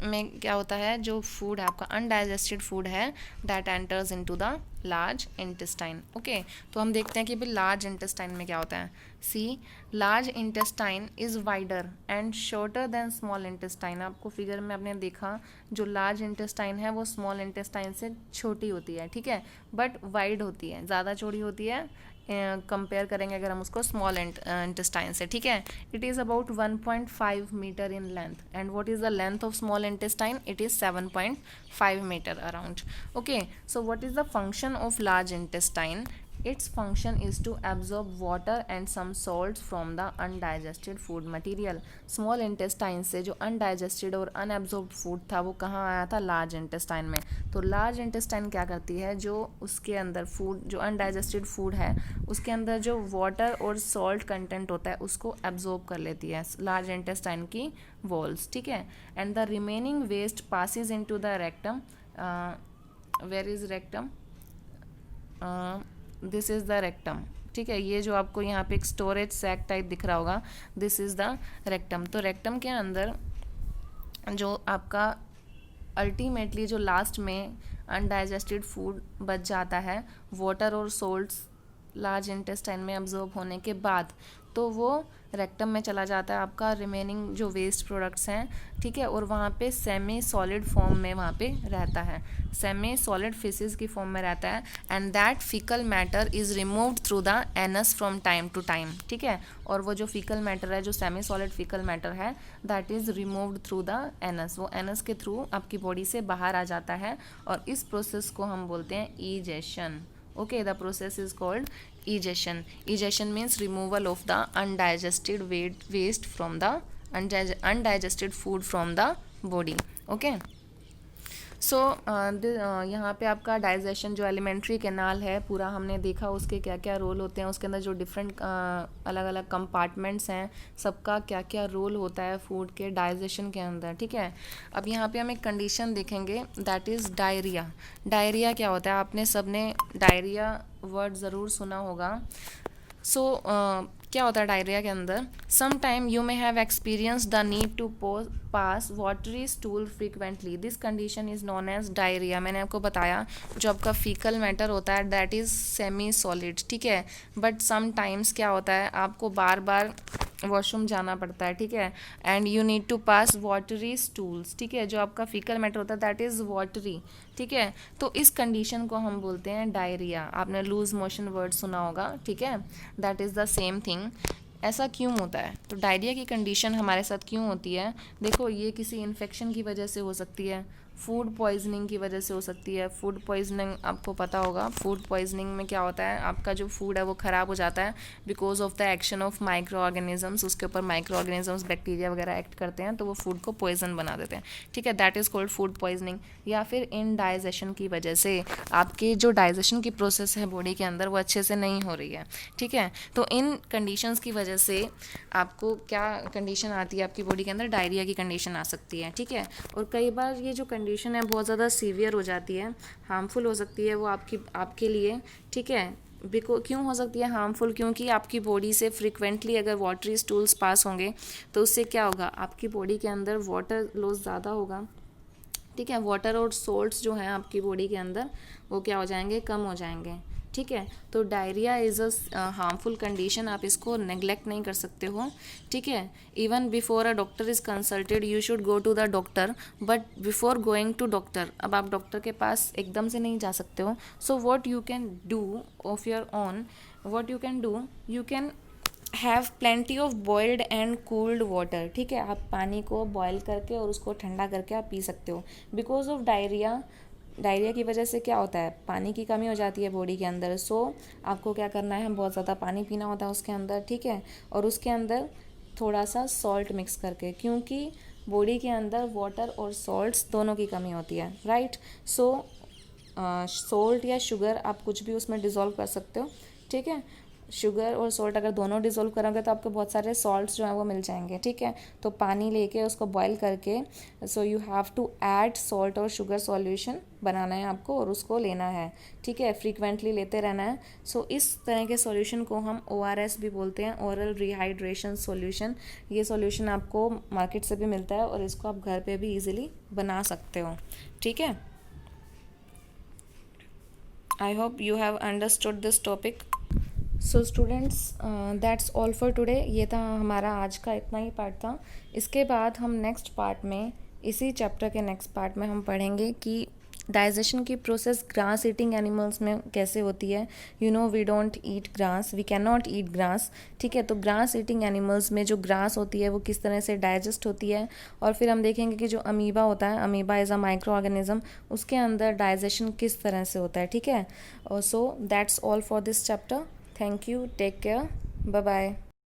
Speaker 2: में क्या होता है, जो फूड है आपका अनडाइजेस्टेड फूड है, that enters into the large intestine. Okay, तो हम देखते हैं कि भाई लार्ज इंटेस्टाइन में क्या होता है। See, large intestine is wider and shorter than small intestine. आपको फिगर में आपने देखा जो लार्ज इंटेस्टाइन है वो स्मॉल इंटेस्टाइन से छोटी होती है, ठीक है, बट वाइड होती है, ज़्यादा चौड़ी होती है कंपेयर करेंगे अगर हम उसको स्मॉल इंटेस्टाइन से, ठीक है। It is about 1.5 meter in length and what is the length of small intestine, it is 7.5 meter around. Okay, so what is the function of large intestine? Its function is to absorb water and some salts from the undigested food material. Small intestine से जो undigested और unabsorbed food था वो कहाँ आया था, large intestine में। तो large intestine क्या करती है, जो उसके अंदर food, जो undigested food है उसके अंदर जो water और salt content होता है उसको absorb कर लेती है large intestine की walls, ठीक है। And the remaining waste passes into the rectum. Where is rectum? This is the rectum, ठीक है। ये जो आपको यहाँ पे एक स्टोरेज सैक टाइप दिख रहा होगा, दिस इज़ द रेक्टम। तो रेक्टम के अंदर जो आपका अल्टीमेटली जो लास्ट में अनडाइजेस्टेड फूड बच जाता है वाटर और सोल्ट्स लार्ज इंटेस्टाइन में अब्जॉर्ब होने के बाद, तो वो रेक्टम में चला जाता है आपका रिमेनिंग जो वेस्ट प्रोडक्ट्स हैं, ठीक है, और वहाँ पे सेमी सॉलिड फॉर्म में वहाँ पे रहता है, सेमी सॉलिड फिसेस की फॉर्म में रहता है। And that faecal matter is removed through the anus from time to time, ठीक है। और वो जो फीकल मैटर है, जो सेमी सॉलिड फीकल मैटर है, that is removed through the anus, वो एनस के थ्रू आपकी बॉडी से बाहर आ जाता है और इस प्रोसेस को हम बोलते हैं ईजेशन। Okay, the process is called egestion. Egestion means removal of the undigested waste from the undigested food from the body. Okay. सो यहाँ पे आपका डाइजेशन जो एलिमेंट्री कैनाल है पूरा हमने देखा, उसके क्या क्या रोल होते हैं, उसके अंदर जो डिफरेंट अलग अलग कंपार्टमेंट्स हैं, सबका क्या क्या रोल होता है फूड के डाइजेशन के अंदर, ठीक है। अब यहाँ पे हम एक कंडीशन देखेंगे, दैट इज़ डायरिया। डायरिया क्या होता है, आपने सबने डायरिया वर्ड ज़रूर सुना होगा। सो क्या होता है डायरिया के अंदर, some time you may have experience the need to pass watery stool frequently, this condition is known as diarrhoea. मैंने आपको बताया जो आपका फीकल मैटर होता है दैट इज़ सेमी सॉलिड, ठीक है, बट सम टाइम्स क्या होता है आपको बार बार वॉशरूम जाना पड़ता है, ठीक है, and you need to pass watery stools, ठीक है, जो आपका फीकल मैटर होता है दैट इज़ वाटरी, ठीक है। तो इस कंडीशन को हम बोलते हैं डायरिया। आपने लूज मोशन वर्ड सुना होगा, ठीक है, that is the same thing. ऐसा क्यों होता है, तो डायरिया की कंडीशन हमारे साथ क्यों होती है, देखो ये किसी इन्फेक्शन की वजह से हो सकती है, फूड पॉइजनिंग की वजह से हो सकती है। फूड पॉइजनिंग आपको पता होगा, फूड पॉइजनिंग में क्या होता है, आपका जो फूड है वो ख़राब हो जाता है because of the action of micro organisms, उसके ऊपर माइक्रो ऑर्गेनिजम्स बैक्टीरिया वगैरह एक्ट करते हैं तो वो फूड को पॉइजन बना देते हैं, ठीक है, that is called food poisoning. या फिर इनडाइजेशन की वजह से आपकी जो डाइजेशन की प्रोसेस है बॉडी के अंदर वो अच्छे से नहीं हो रही है, ठीक है। तो इन कंडीशंस की वजह से आपको क्या कंडीशन आती है आपकी बॉडी के अंदर, डायरिया की कंडीशन आ सकती है, ठीक है। और कई बार ये जो कंडीशन है बहुत ज़्यादा सीवियर हो जाती है, हार्मफुल हो सकती है वो आपके लिए, ठीक है। क्यों हो सकती है हार्मफुल, क्योंकि आपकी बॉडी से फ्रिक्वेंटली अगर वाटरी स्टूल्स पास होंगे तो उससे क्या होगा, आपकी बॉडी के अंदर वाटर लॉस ज़्यादा होगा, ठीक है, वाटर और सोल्ट्स जो हैं आपकी बॉडी के अंदर वो क्या हो जाएंगे, कम हो जाएंगे, ठीक है। तो diarrhoea is a harmful condition, आप इसको नेग्लेक्ट नहीं कर सकते हो, ठीक है। Even before a doctor is consulted you should go to the doctor, but before going to doctor, अब आप डॉक्टर के पास एकदम से नहीं जा सकते हो, so what you can do of your own, what you can do, you can have plenty of boiled and cooled water, ठीक है, आप पानी को बॉयल करके और उसको ठंडा करके आप पी सकते हो। बिकॉज ऑफ डायरिया की वजह से क्या होता है, पानी की कमी हो जाती है बॉडी के अंदर, सो आपको क्या करना है, बहुत ज़्यादा पानी पीना होता है उसके अंदर, ठीक है, और उसके अंदर थोड़ा सा सॉल्ट मिक्स करके, क्योंकि बॉडी के अंदर वाटर और सॉल्ट्स दोनों की कमी होती है, राइट। सो सॉल्ट या शुगर आप कुछ भी उसमें डिज़ोल्व कर सकते हो, ठीक है। शुगर और सॉल्ट अगर दोनों डिज़ोल्व करोगे तो आपको बहुत सारे सॉल्ट्स जो हैं वो मिल जाएंगे, ठीक है। तो पानी लेके उसको बॉईल करके, so you have to add salt और शुगर सॉल्यूशन बनाना है आपको और उसको लेना है, ठीक है, फ्रीक्वेंटली लेते रहना है। सो इस तरह के सॉल्यूशन को हम ORS भी बोलते हैं, ओरल रिहाइड्रेशन सॉल्यूशन। ये सॉल्यूशन आपको मार्केट से भी मिलता है और इसको आप घर पे भी इजीली बना सकते हो, ठीक है। आई hope you have understood this topic. So students, that's all for today. ये था हमारा आज का इतना ही पार्ट था। इसके बाद हम नेक्स्ट पार्ट में, इसी चैप्टर के नेक्स्ट पार्ट में हम पढ़ेंगे कि डाइजेशन की प्रोसेस ग्रास ईटिंग एनिमल्स में कैसे होती है। You know we don't eat grass, we can not eat grass, ठीक है। तो ग्रास ईटिंग एनिमल्स में जो ग्रास होती है वो किस तरह से डाइजेस्ट होती है, और फिर हम देखेंगे कि जो अमीबा होता है, amoeba is a micro organism, उसके अंदर डाइजेशन किस तरह से होता है, ठीक है। So that's all for this chapter. Thank you, take care, bye bye.